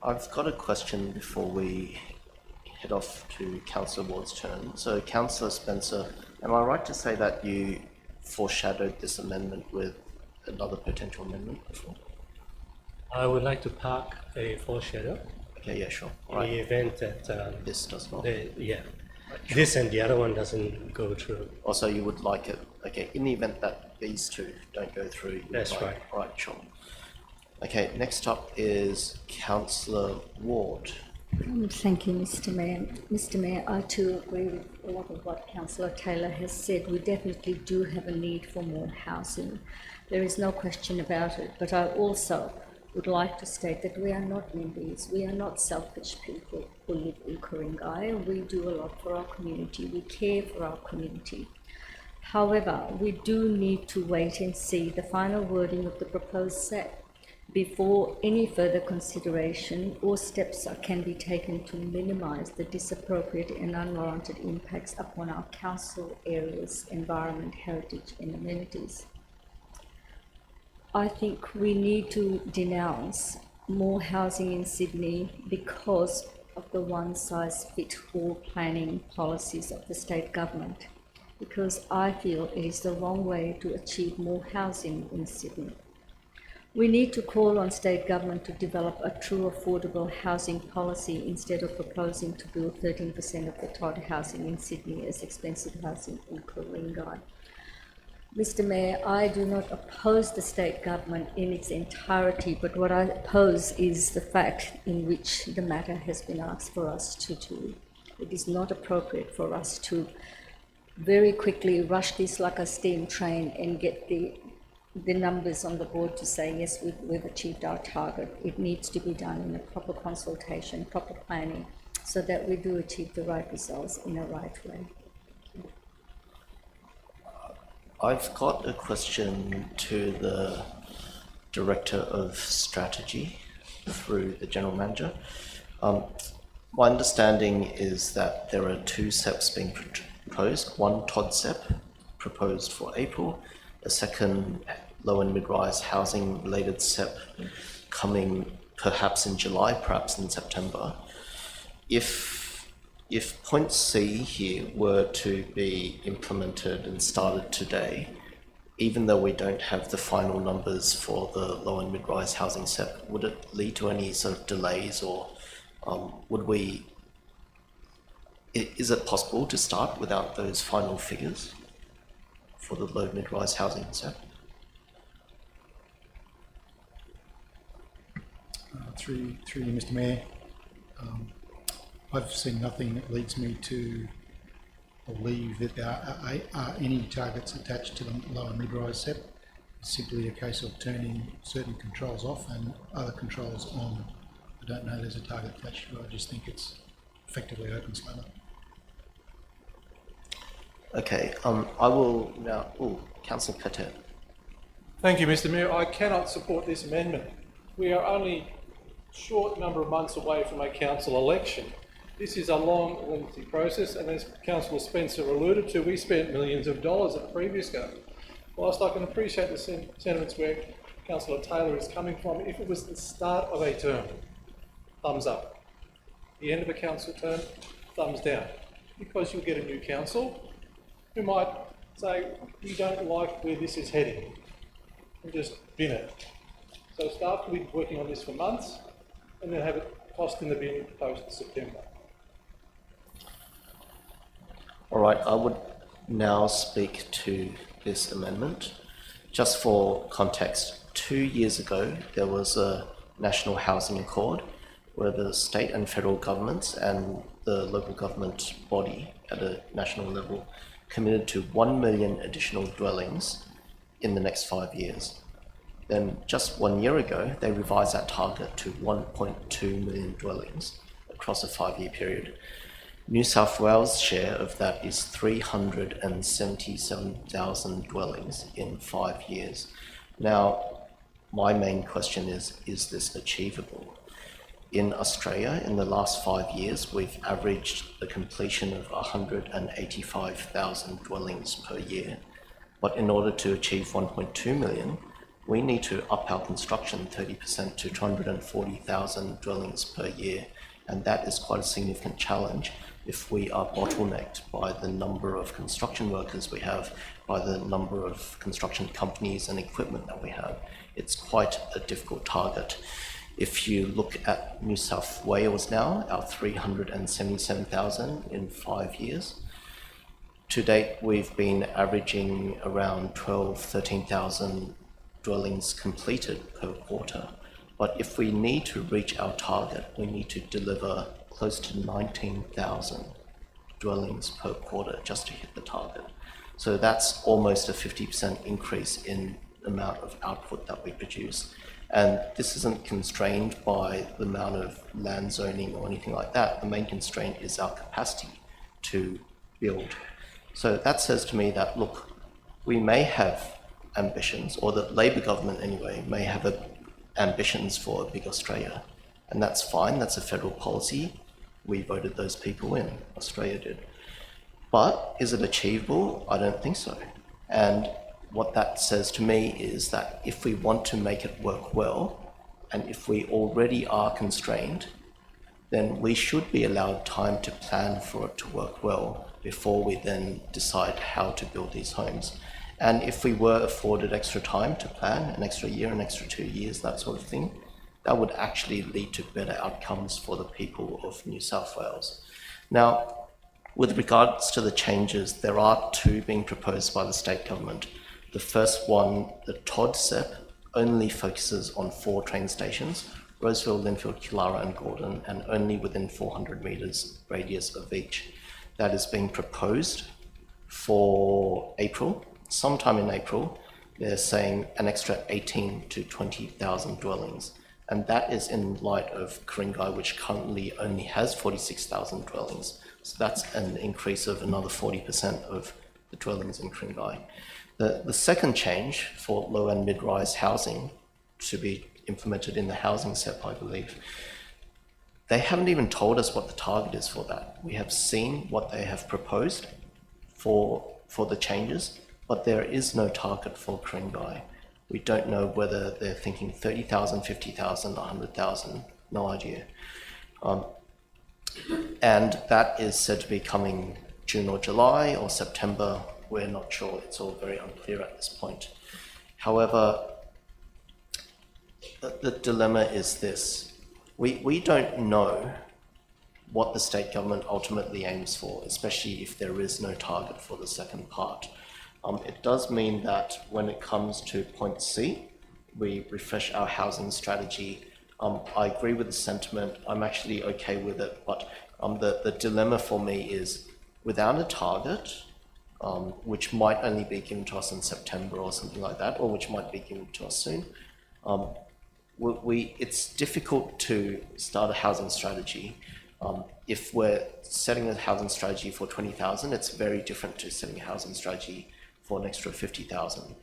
I've got a question before we head off to Councillor Ward's turn. So, Councillor Spencer, am I right to say that you foreshadowed this amendment with another potential amendment before? I would like to park a foreshadow Okay, yeah, sure. All in the right. event that This does not. this and the other one doesn't go through. Also, you would like it, okay, in the event that these two don't go through. you would That's like- right. All right, sure. Okay, next up is Councillor Ward. Thank you, Mr. Mayor. Mr. Mayor, I too agree with a lot of what Councillor Taylor has said. We definitely do have a need for more housing. There is no question about it. But I also would like to state that we are not NIMBYs. We are not selfish people who live in Ku-ring-gai. We do a lot for our community. We care for our community. However, we do need to wait and see the final wording of the proposed set before any further consideration or steps can be taken to minimise the disappropriate and unwarranted impacts upon our council areas, environment, heritage and amenities. I think we need to denounce more housing in Sydney because of the one-size-fits-all planning policies of the state government, because I feel it is the wrong way to achieve more housing in Sydney. We need to call on state government to develop a true affordable housing policy instead of proposing to build 13% of the total housing in Sydney as expensive housing in Ku-ring-gai. Mr. Mayor, I do not oppose the state government in its entirety, but what I oppose is the fact in which the matter has been asked for us to do. It is not appropriate for us to very quickly rush this like a steam train and get the numbers on the board to say, yes, we've achieved our target. It needs to be done in a proper consultation, proper planning, so that we do achieve the right results in a right way. I've got a question to the Director of Strategy through the General Manager. My understanding is that there are two SEPs being proposed. One TOD SEP proposed for April, a second low and mid-rise housing related SEP coming perhaps in July, perhaps in September. If point C here were to be implemented and started today, even though we don't have the final numbers for the low and mid-rise housing SEP, would it lead to any sort of delays, or is it possible to start without those final figures for the low mid-rise housing SEP? Through you, Mr. Mayor, I've seen nothing that leads me to believe that there are any targets attached to the low and mid-rise SEP. It's simply a case of turning certain controls off and other controls on. I don't know there's a target attached to it. I just think it's effectively open slather. Okay, I will now, Councillor Patet. Thank you, Mr. Mayor. I cannot support this amendment. We are only a short number of months away from a council election. This is a long, lengthy process, and as Councillor Spencer alluded to, we spent millions of dollars at the previous go. Whilst I can appreciate the sentiments where Councillor Taylor is coming from, if it was the start of a term, thumbs up. The end of a council term, thumbs down. Because you'll get a new council who might say, we don't like where this is heading, and just bin it. So staff will be working on this for months, and then have it tossed in the bin post-September. All right, I would now speak to this amendment. Just for context, 2 years ago, there was a National Housing Accord where the state and federal governments and the local government body at a national level committed to 1 million additional dwellings in the next 5 years. Then just 1 year ago, they revised that target to 1.2 million dwellings across a 5-year period. New South Wales' share of that is 377,000 dwellings in 5 years. Now, my main question is this achievable? In Australia, in the last 5 years, we've averaged the completion of 185,000 dwellings per year. But in order to achieve 1.2 million, we need to up our construction 30% to 240,000 dwellings per year. And that is quite a significant challenge if we are bottlenecked by the number of construction workers we have, by the number of construction companies and equipment that we have. It's quite a difficult target. If you look at New South Wales now, our 377,000 in 5 years. To date, we've been averaging around 13,000 dwellings completed per quarter. But if we need to reach our target, we need to deliver close to 19,000 dwellings per quarter just to hit the target. So that's almost a 50% increase in the amount of output that we produce. And this isn't constrained by the amount of land zoning or anything like that. The main constraint is our capacity to build. So that says to me that, look, we may have ambitions, or the Labor government anyway, may have ambitions for a big Australia. And that's fine, that's a federal policy. We voted those people in, Australia did. But is it achievable? I don't think so. And what that says to me is that if we want to make it work well, and if we already are constrained, then we should be allowed time to plan for it to work well before we then decide how to build these homes. And if we were afforded extra time to plan, an extra year, an extra 2 years, that sort of thing, that would actually lead to better outcomes for the people of New South Wales. Now, with regards to the changes, there are 2 being proposed by the state government. The first one, the TOD SEP, only focuses on 4 train stations, Roseville, Linfield, Killara and Gordon, and only within 400 metres radius of each. That is being proposed for April. Sometime in April, they're saying an extra 18 to 20,000 dwellings. And that is in light of Ku-ring-gai, which currently only has 46,000 dwellings. So that's an increase of another 40% of the dwellings in Ku-ring-gai. The second change for low and mid-rise housing to be implemented in the housing SEP, I believe, they haven't even told us what the target is for that. We have seen what they have proposed for the changes, but there is no target for Ku-ring-gai. We don't know whether they're thinking 30,000, 50,000, 100,000, no idea. And that is said to be coming June or July or September. We're not sure. It's all very unclear at this point. However, the dilemma is this. We don't know what the state government ultimately aims for, especially if there is no target for the second part. It does mean that when it comes to point C, we refresh our housing strategy. I agree with the sentiment. I'm actually okay with it, but the dilemma for me is without a target, which might only be given to us in September or something like that, or which might be given to us soon, it's difficult to start a housing strategy. If we're setting a housing strategy for 20,000, it's very different to setting a housing strategy for an extra 50,000.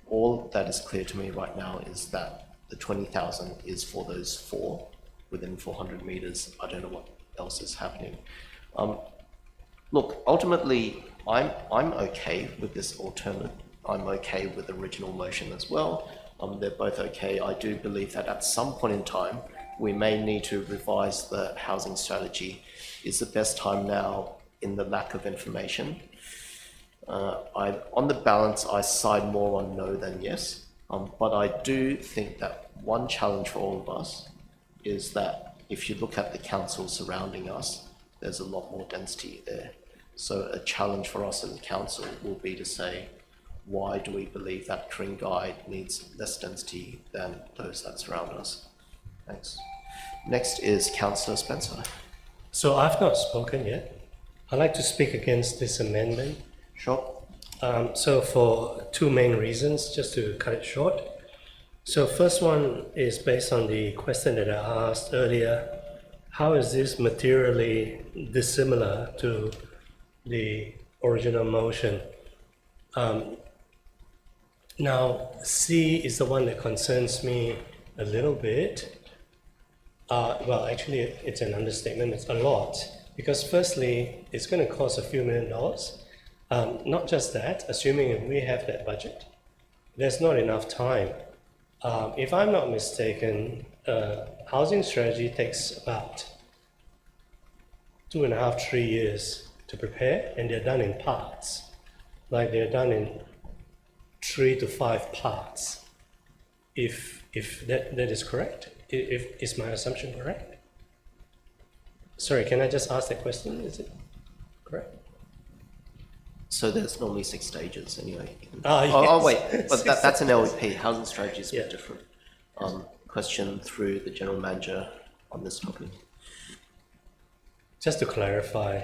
All that is clear to me right now is that the 20,000 is for those 4 within 400 metres. I don't know what else is happening. Look, ultimately, I'm okay with this alternate. I'm okay with the original motion as well. They're both okay. I do believe that at some point in time, we may need to revise the housing strategy. Is the best time now in the lack of information? On the balance, I side more on no than yes. But I do think that one challenge for all of us is that if you look at the council surrounding us, there's a lot more density there. So a challenge for us as a council will be to say, why do we believe that Ku-ring-gai needs less density than those that surround us? Thanks. Next is Councillor Spencer. So I've not spoken yet. I'd like to speak against this amendment. Sure. So for 2 main reasons, just to cut it short. So first one is based on the question that I asked earlier. How is this materially dissimilar to the original motion? Now, C is the one that concerns me a little bit. Well, actually, it's an understatement. It's a lot. Because firstly, it's going to cost a few $1 million. Not just that, assuming if we have that budget, there's not enough time. If I'm not mistaken, housing strategy takes about 2.5, 3 years to prepare, and they're done in parts. Like they're done in 3 to 5 parts. If that is correct, is my assumption correct? Sorry, can I just ask that question? Is it correct? So there's normally 6 stages anyway. Yes. Oh wait, but that's an LEP. Housing strategy is a bit different. Question through the general manager on this topic. Just to clarify.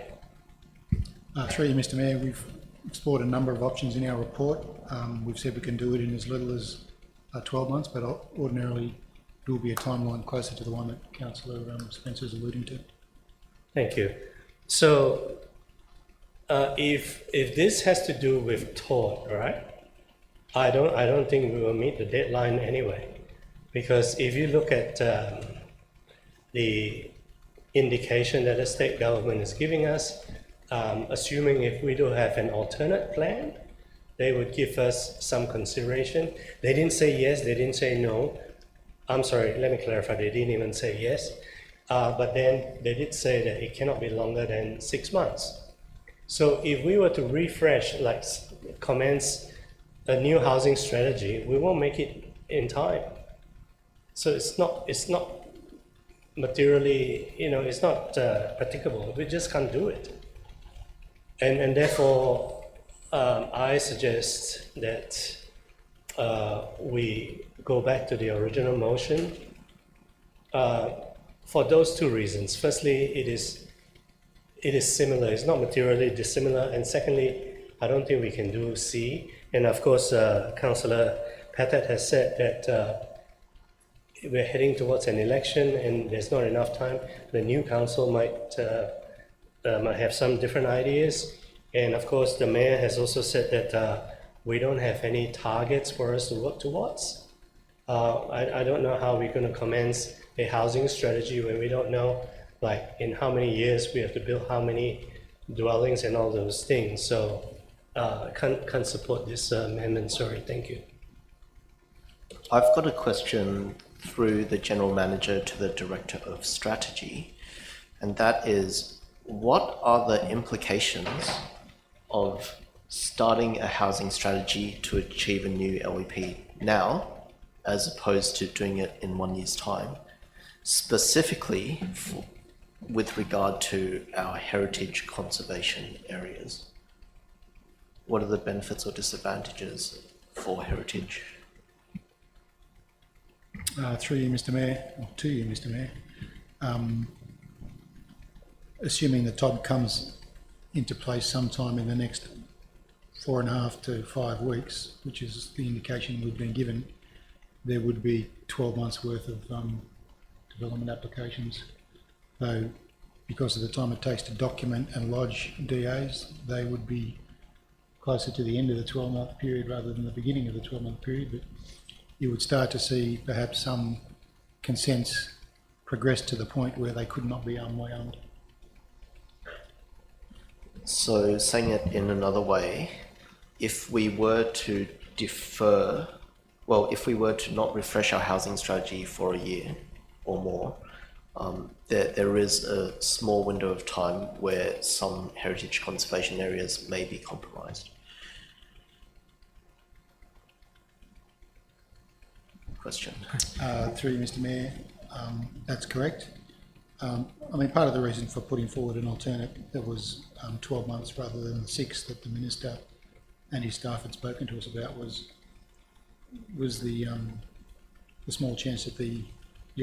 Through you, Mr. Mayor, we've explored a number of options in our report. We've said we can do it in as little as 12 months, but ordinarily it will be a timeline closer to the one that Councillor Spencer is alluding to. Thank you. So, if this has to do with Todd, right? I don't think we will meet the deadline anyway, because if you look at the indication that the state government is giving us, assuming if we do have an alternate plan, they would give us some consideration. They didn't say yes, they didn't say no. I'm sorry, let me clarify, they didn't even say yes. But then they did say that it cannot be longer than 6 months. So if we were to refresh, like commence a new housing strategy, we won't make it in time. So it's not materially, it's not practicable. We just can't do it. And therefore, I suggest that we go back to the original motion for those 2 reasons. Firstly, it is similar. It's not materially dissimilar. And secondly, I don't think we can do C. And of course, Councillor Patat has said that we're heading towards an election and there's not enough time. The new council might have some different ideas. And of course, the mayor has also said that we don't have any targets for us to work towards. I don't know how we're going to commence a housing strategy when we don't know, like, in how many years we have to build how many dwellings and all those things. So I can't support this amendment. Sorry, thank you. I've got a question through the General Manager to the Director of Strategy, and that is, what are the implications of starting a housing strategy to achieve a new LEP now, as opposed to doing it in 1 year's time, specifically with regard to our heritage conservation areas? What are the benefits or disadvantages for heritage? Through you, Mr. Mayor, or to you, Mr. Mayor, assuming the TOD comes into place sometime in the next 4.5 to 5 weeks, which is the indication we've been given, there would be 12 months worth of development applications. Though, because of the time it takes to document and lodge DAs, they would be closer to the end of the 12-month period rather than the beginning of the 12-month period. But you would start to see perhaps some consents progress to the point where they could not be unwound. So, saying it in another way, if we were to defer, well, if we were to not refresh our housing strategy for a year or more, there is a small window of time where some heritage conservation areas may be compromised. Question. Through you, Mr. Mayor, that's correct. I mean, part of the reason for putting forward an alternate that was 12 months rather than the 6 that the Minister and his staff had spoken to us about was the small chance that the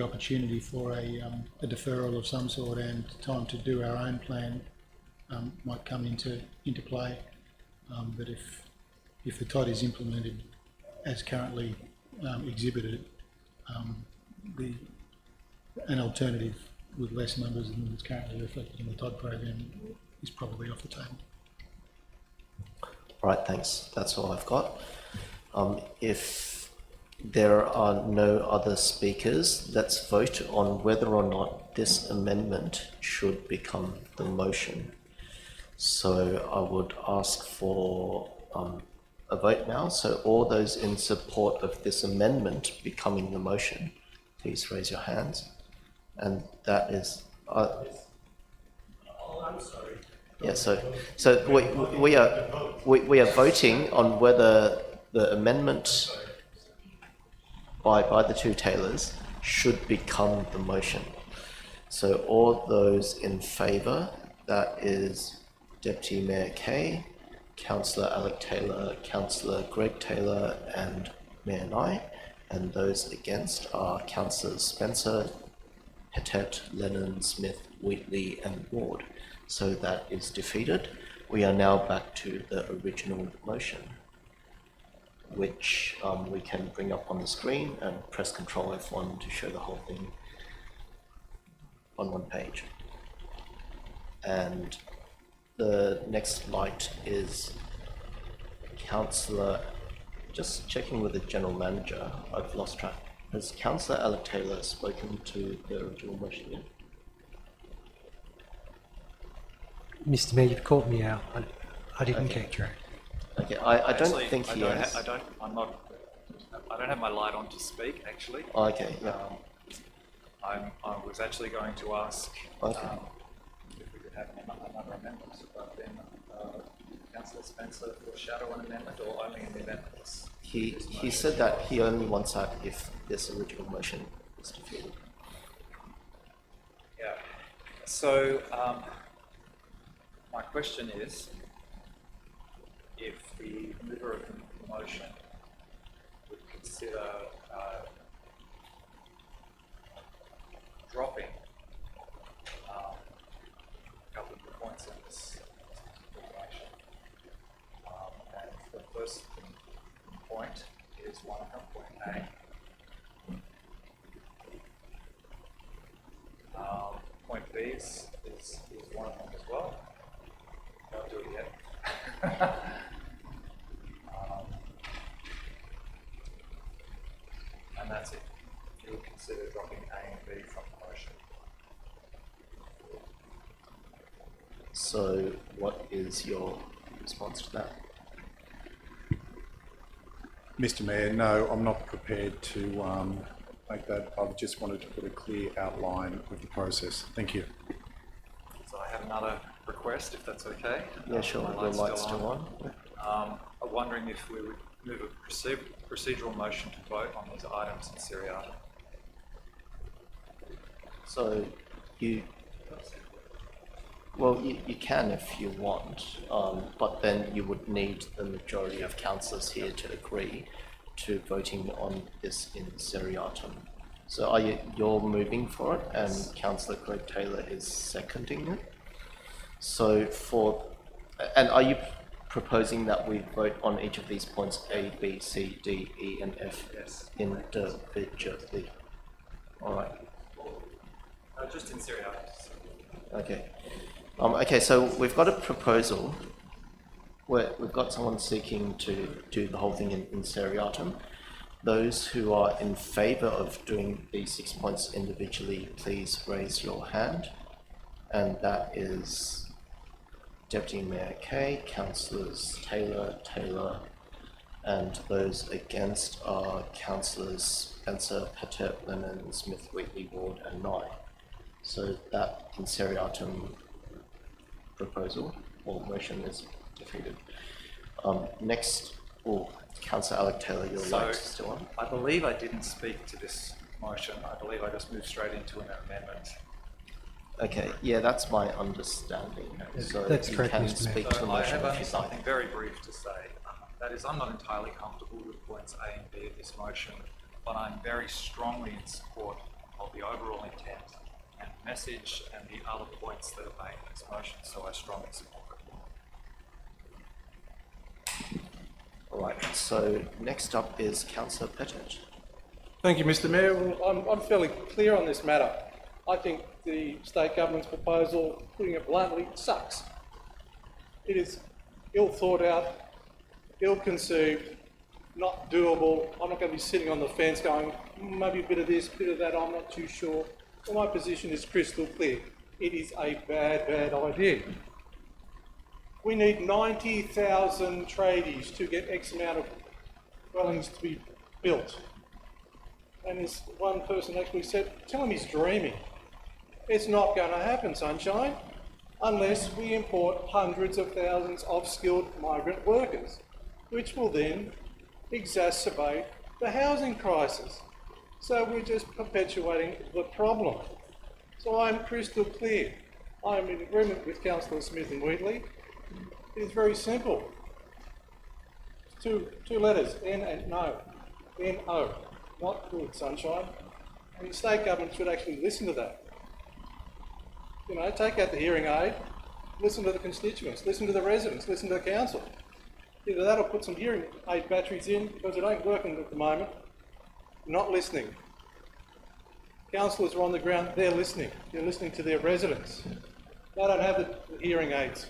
opportunity for a deferral of some sort and time to do our own plan might come into play. But if the TOD is implemented as currently exhibited, an alternative with less numbers than is currently reflected in the TOD program is probably off the table. All right, thanks. That's all I've got. If there are no other speakers, let's vote on whether or not this amendment should become the motion. So I would ask for a vote now. So all those in support of this amendment becoming the motion, please raise your hands. And that is... I'm sorry. Yeah, so we are voting on whether the amendment by the two Taylors should become the motion. So all those in favour, that is Deputy Mayor Kay, Councillor Alec Taylor, Councillor Greg Taylor and Mayor Nye, and those against are Councillors Spencer, Petet, Lennon, Smith, Wheatley and Ward. So that is defeated. We are now back to the original motion, which we can bring up on the screen and press Control F1 to show the whole thing on one page. And the next light is Councillor, just checking with the General Manager, I've lost track. Has Councillor Alec Taylor spoken to the original motion yet? Mr. Mayor, you've caught me out. I didn't Okay. keep track. Okay, I don't think he has. I don't have my light on to speak, actually. Oh, okay, yeah. I was actually going to ask Okay. if we could have another amendment, but then Councillor Spencer foreshadow an amendment or only in the event that this He said that he only wants that if this original motion is defeated. Yeah. So my question is, if the mover of the motion would consider dropping a couple of the points in this information. And the first point is one of point A. Point B is one of them as well. Don't do it yet. And that's it. You would consider dropping A and B from the motion. So what is your response to that? Mr Mayor, no, I'm not prepared to make that. I just wanted to put a clear outline of the process. Thank you. So I have another request, if that's okay. Yeah, sure. My The light's still on. I'm wondering if we would move a procedural motion to vote on these items in seriatim. So you can if you want, but then you would need the majority of councillors here to agree to voting on this in seriatim. So you're moving for it, and Councillor Greg Taylor is seconding it. So and are you proposing that we vote on each of these points A, B, C, D, E, and F individually? All right. Just in seriatim. Okay. Okay, so we've got a proposal where we've got someone seeking to do the whole thing in seriatim. Those who are in favour of doing these 6 points individually, please raise your hand. And that is Deputy Mayor Kay, Councillors Taylor, and those against are Councillors Spencer, Petet, Lennon, Smith, Wheatley, Ward, and Nye. So that in seriatim proposal or motion is defeated. Next, Councillor Alec Taylor, your light's still on. I believe I didn't speak to this motion. I believe I just moved straight into an amendment. Okay, yeah, that's my understanding. So That's you correct, can Mr. Mayor. speak to the So I motion have if only you'd something like. very brief to say. That is, I'm not entirely comfortable with points A and B of this motion, but I'm very strongly in support of the overall intent and message and the other points that are made in this motion, so I strongly support it. All right, so next up is Councillor Petet. Thank you, Mr Mayor. Well, I'm fairly clear on this matter. I think the state government's proposal, putting it bluntly, sucks. It is ill thought out, ill conceived, not doable. I'm not going to be sitting on the fence going, maybe a bit of this, a bit of that, I'm not too sure. Well, my position is crystal clear. It is a bad idea. We need 90,000 tradies to get X amount of dwellings to be built. And this one person actually said, tell him he's dreaming. It's not going to happen, sunshine, unless we import hundreds of thousands of skilled migrant workers, which will then exacerbate the housing crisis. So we're just perpetuating the problem. So I'm crystal clear. I'm in agreement with Councillor Smith and Wheatley. It is very simple. Two letters, N and no. N-O. Not good, sunshine. And the state government should actually listen to that. You know, take out the hearing aid, listen to the constituents, listen to the residents, listen to the council. Either that or put some hearing aid batteries in, because it ain't working at the moment. Not listening. Councillors are on the ground, they're listening. They're listening to their residents. They don't have the hearing aids.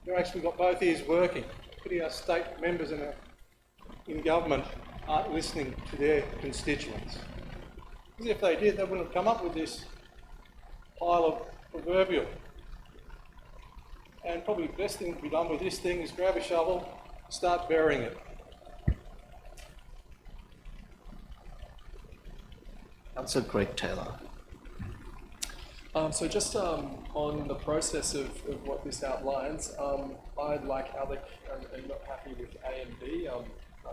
They've actually got both ears working. Pity our state members in government aren't listening to their constituents. Because if they did, they wouldn't have come up with this pile of proverbial. And probably the best thing to be done with this thing is grab a shovel, start burying it. Councillor Greg Taylor. So just on the process of what this outlines, I'd like Alec and not happy with A and B.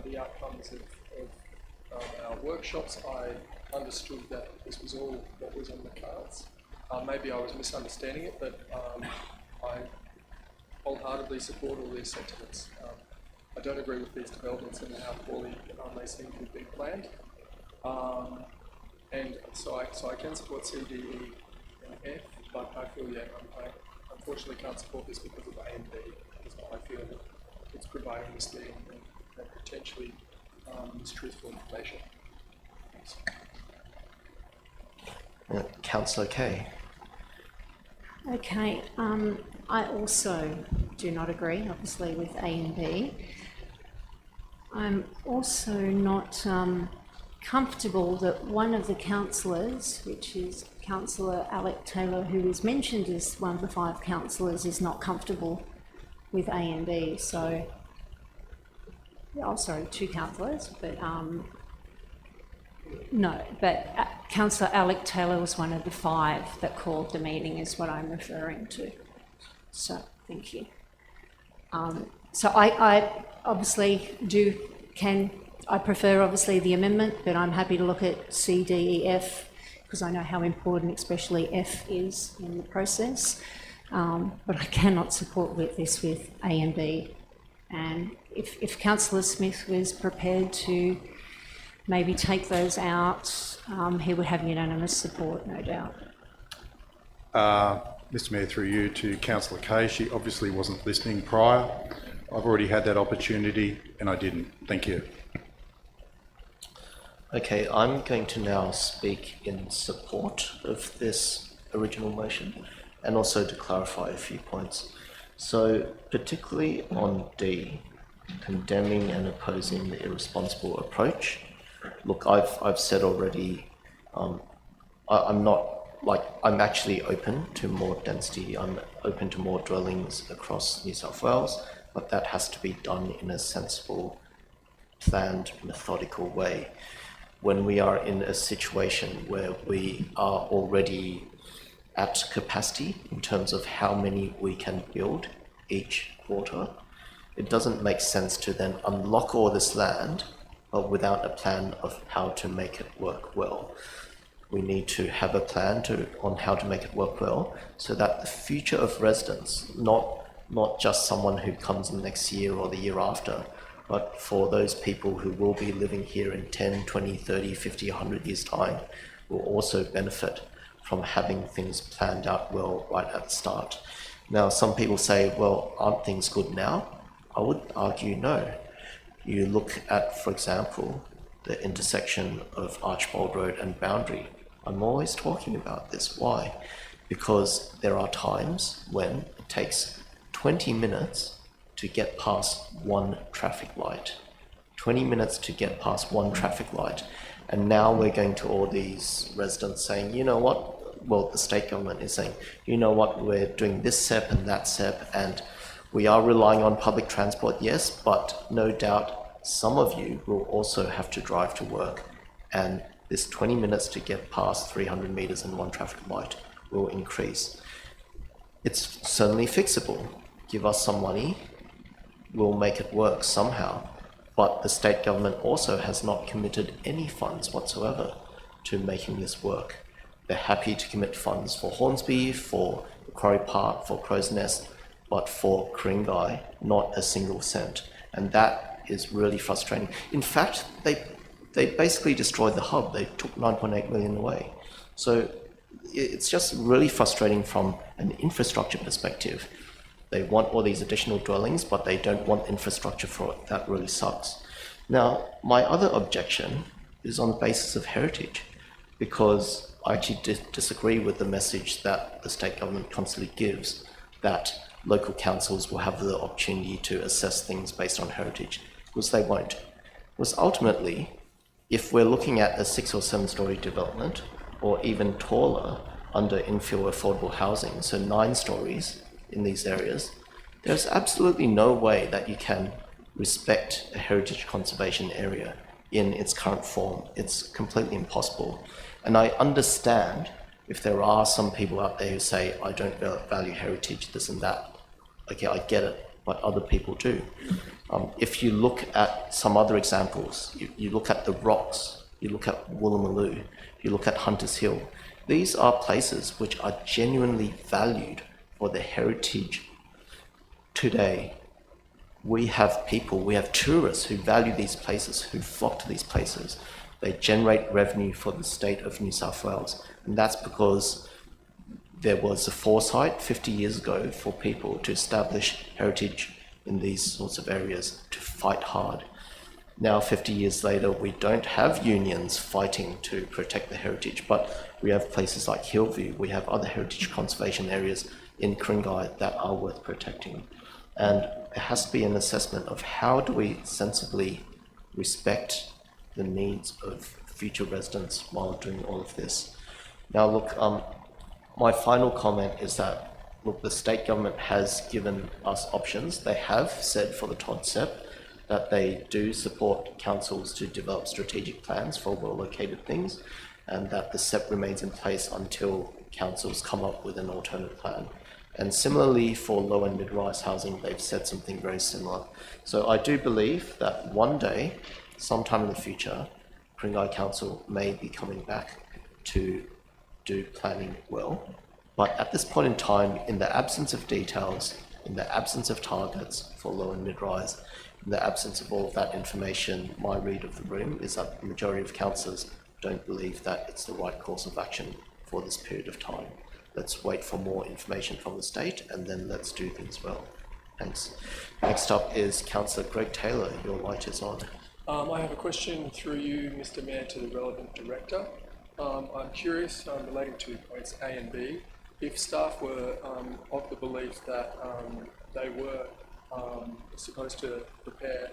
The outcomes of our workshops, I understood that this was all what was on the cards. Maybe I was misunderstanding it, but I wholeheartedly support all these sentiments. I don't agree with these developments and how poorly they seem to have been planned. And so I can support C, D, E and F, but I feel, I unfortunately can't support this because of A and B, because I feel that it's providing misleading and potentially mistruthful information. Thanks. Councillor Kay. Okay, I also do not agree, obviously, with A and B. I'm also not comfortable that one of the councillors, which is Councillor Alec Taylor, who is mentioned as one of the 5 councillors, is not comfortable with A and B. So, oh, sorry, 2 councillors, but no, but Councillor Alec Taylor was one of the 5 that called the meeting, is what I'm referring to. So, thank you. So I obviously I prefer obviously the amendment, but I'm happy to look at C, D, E, F, because I know how important especially F is in the process. But I cannot support this with A and B. And if Councillor Smith was prepared to maybe take those out, he would have unanimous support, no doubt. Mr Mayor, through you to Councillor Kay, she obviously wasn't listening prior. I've already had that opportunity and I didn't. Thank you. Okay, I'm going to now speak in support of this original motion and also to clarify a few points. So, particularly on D, condemning and opposing the irresponsible approach. Look, I've said already, I'm actually open to more density. I'm open to more dwellings across New South Wales, but that has to be done in a sensible, planned, methodical way. When we are in a situation where we are already at capacity in terms of how many we can build each quarter, it doesn't make sense to then unlock all this land, but without a plan of how to make it work well. We need to have a plan on how to make it work well, so that the future of residents, not just someone who comes in next year or the year after, but for those people who will be living here in 10, 20, 30, 50, 100 years' time, will also benefit from having things planned out well right at the start. Now, some people say, well, aren't things good now? I would argue no. You look at, for example, the intersection of Archbold Road and Boundary. I'm always talking about this. Why? Because there are times when it takes 20 minutes to get past one traffic light. 20 minutes to get past one traffic light. And now we're going to all these residents saying, you know what? Well, the state government is saying, you know what? We're doing this SEP and that SEP, and we are relying on public transport, yes, but no doubt some of you will also have to drive to work. And this 20 minutes to get past 300 meters and one traffic light will increase. It's certainly fixable. Give us some money, we'll make it work somehow. But the state government also has not committed any funds whatsoever to making this work. They're happy to commit funds for Hornsby, for Quarry Park, for Crow's Nest, but for Ku-ring-gai, not a single cent. And that is really frustrating. In fact, they basically destroyed the hub. They took 9.8 million away. So it's just really frustrating from an infrastructure perspective. They want all these additional dwellings, but they don't want infrastructure for it. That really sucks. Now, my other objection is on the basis of heritage, because I actually disagree with the message that the state government constantly gives, that local councils will have the opportunity to assess things based on heritage, because they won't. Because ultimately, if we're looking at a 6 or 7 story development, or even taller under infill affordable housing, so 9 stories in these areas, there's absolutely no way that you can respect a heritage conservation area in its current form. It's completely impossible. And I understand if there are some people out there who say, I don't value heritage, this and that. Okay, I get it, but other people do. If you look at some other examples, you look at the Rocks, you look at Woolloomooloo, you look at Hunters Hill, these are places which are genuinely valued for the heritage. Today, we have people, we have tourists who value these places, who flock to these places. They generate revenue for the state of New South Wales. And that's because there was a foresight 50 years ago for people to establish heritage in these sorts of areas, to fight hard. Now, 50 years later, we don't have unions fighting to protect the heritage, but we have places like Hillview, we have other heritage conservation areas in Ku-ring-gai that are worth protecting. And it has to be an assessment of how do we sensibly respect the needs of future residents while doing all of this. Now look, my final comment is that, look, the state government has given us options. They have said for the Todd SEP that they do support councils to develop strategic plans for well-located things, and that the SEP remains in place until councils come up with an alternate plan. And similarly for low and mid-rise housing, they've said something very similar. So I do believe that one day, sometime in the future, Ku-ring-gai Council may be coming back to do planning well. But at this point in time, in the absence of details, in the absence of targets for low and mid-rise, in the absence of all of that information, my read of the room is that the majority of councillors don't believe that it's the right course of action for this period of time. Let's wait for more information from the state and then let's do things well. Thanks. Next up is Councillor Greg Taylor. Your light is on. I have a question through you, Mr. Mayor, to the relevant director. I'm curious, relating to points A and B, if staff were of the belief that they were supposed to prepare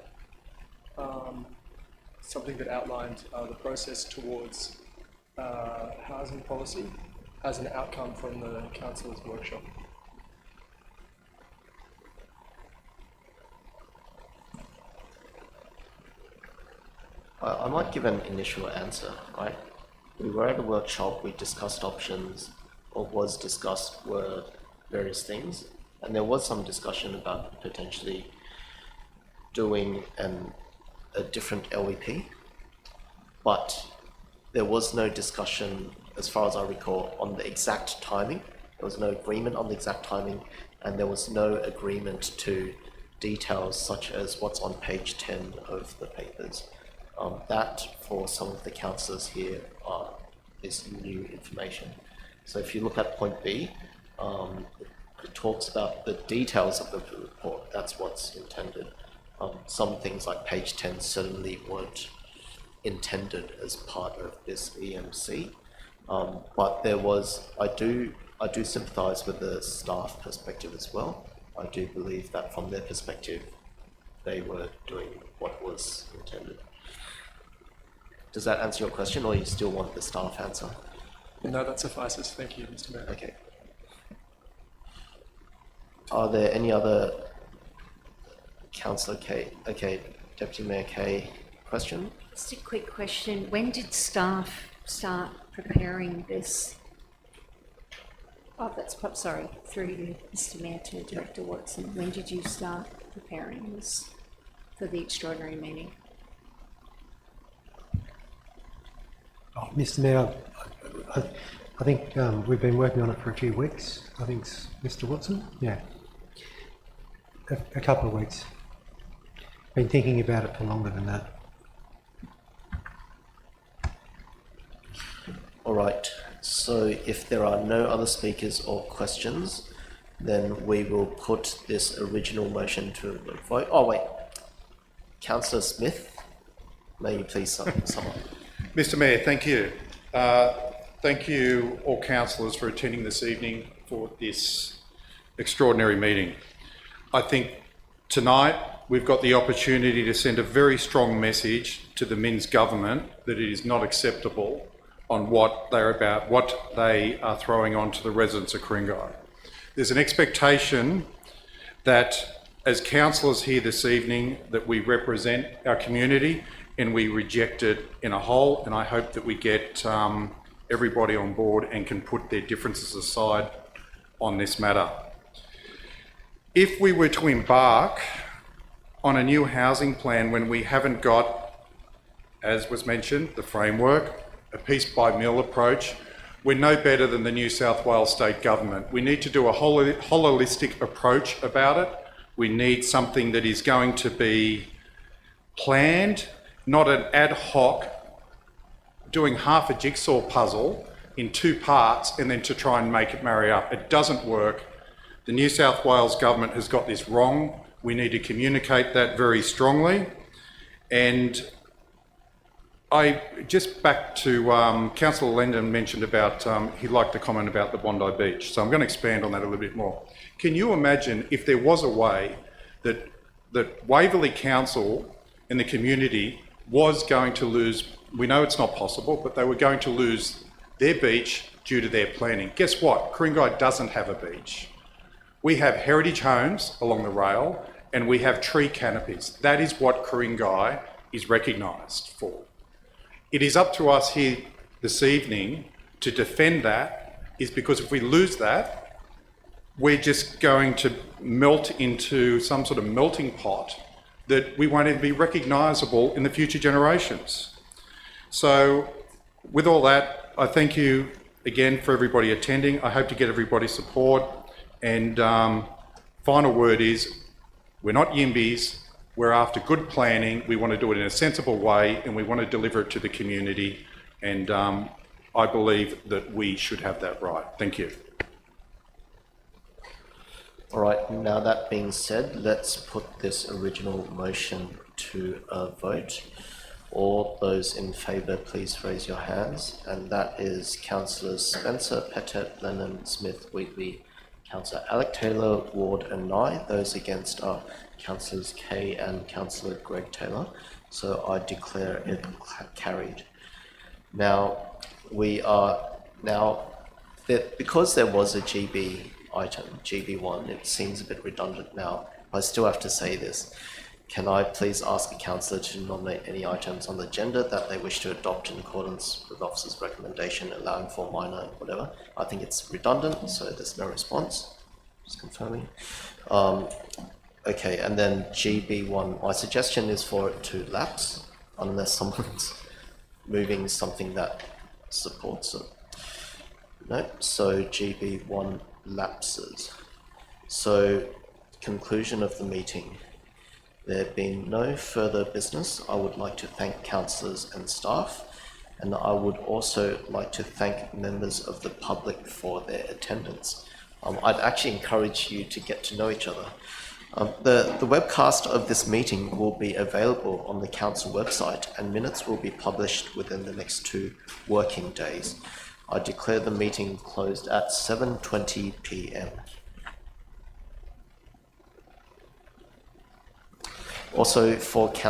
something that outlined the process towards housing policy as an outcome from the council's workshop. I might give an initial answer, right? We were at a workshop, we discussed options. What was discussed were various things, and there was some discussion about potentially doing a different LEP, but there was no discussion, as far as I recall, on the exact timing. There was no agreement on the exact timing, and there was no agreement to details such as what's on page 10 of the papers. That, for some of the councillors here, is new information. So if you look at point B, it talks about the details of the report. That's what's intended. Some things like page 10 certainly weren't intended as part of this EMC. But there was, I do sympathise with the staff perspective as well. I do believe that from their perspective, they were doing what was intended. Does that answer your question, or you still want the staff answer? No, that suffices. Thank you, Mr. Mayor. Okay. Are there any other Councillor Kay, Deputy Mayor Kay, question? Just a quick question. When did staff start preparing this? Oh, that's sorry, through you, Mr. Mayor, to Director Watson. When did you start preparing this for the extraordinary meeting? Oh, Mr. Mayor, I think we've been working on it for a few weeks. I think it's Mr. Watson. Yeah, a couple of weeks. Been thinking about it for longer than that. All right, so if there are no other speakers or questions, then we will put this original motion to a vote. Oh wait, Councillor Smith, may you please sum up? Mr. Mayor, thank you. Thank you all councillors for attending this evening for this extraordinary meeting. I think tonight we've got the opportunity to send a very strong message to the Minns government that it is not acceptable on what they're about, what they are throwing on to the residents of Ku-ring-gai. There's an expectation that as councillors here this evening that we represent our community and we reject it in a whole, and I hope that we get everybody on board and can put their differences aside on this matter. If we were to embark on a new housing plan when we haven't got, as was mentioned, the framework, a piece-by-mill approach, we're no better than the New South Wales State Government. We need to do a holistic approach about it. We need something that is going to be planned, not an ad hoc, doing half a jigsaw puzzle in two parts and then to try and make it marry up. It doesn't work. The New South Wales Government has got this wrong. We need to communicate that very strongly. And I just back to Councillor Lendon mentioned about he'd like to comment about the Bondi Beach, so I'm going to expand on that a little bit more. Can you imagine if there was a way that Waverley Council and the community was going to lose, we know it's not possible, but they were going to lose their beach due to their planning? Guess what? Ku-ring-gai doesn't have a beach. We have heritage homes along the rail and we have tree canopies. That is what Ku-ring-gai is recognised for. It is up to us here this evening to defend that, is because if we lose that, we're just going to melt into some sort of melting pot that we won't even be recognisable in the future generations. So with all that, I thank you again for everybody attending. I hope to get everybody's support. And final word is, we're not yimbies. We're after good planning. We want to do it in a sensible way and we want to deliver it to the community. And I believe that we should have that right. Thank you. All right, now that being said, let's put this original motion to a vote. All those in favour, please raise your hands. And that is Councillors Spencer, Pettet, Lennon, Smith, Wheatley, Councillor Alec Taylor, Ward and Nye. Those against are Councillors Kay and Councillor Greg Taylor. So I declare it carried. Now, because there was a GB item, GB1, it seems a bit redundant now. I still have to say this. Can I please ask a councillor to nominate any items on the agenda that they wish to adopt in accordance with officer's recommendation, allowing for minor whatever? I think it's redundant, so there's no response. Just confirming. Okay, and then GB1, my suggestion is for it to lapse unless someone's moving something that supports it. Nope, so GB1 lapses. So, conclusion of the meeting. There being no further business, I would like to thank councillors and staff, and I would also like to thank members of the public for their attendance. I'd actually encourage you to get to know each other. The webcast of this meeting will be available on the council website and minutes will be published within the next 2 working days. I declare the meeting closed at 7:20 p.m. Also for council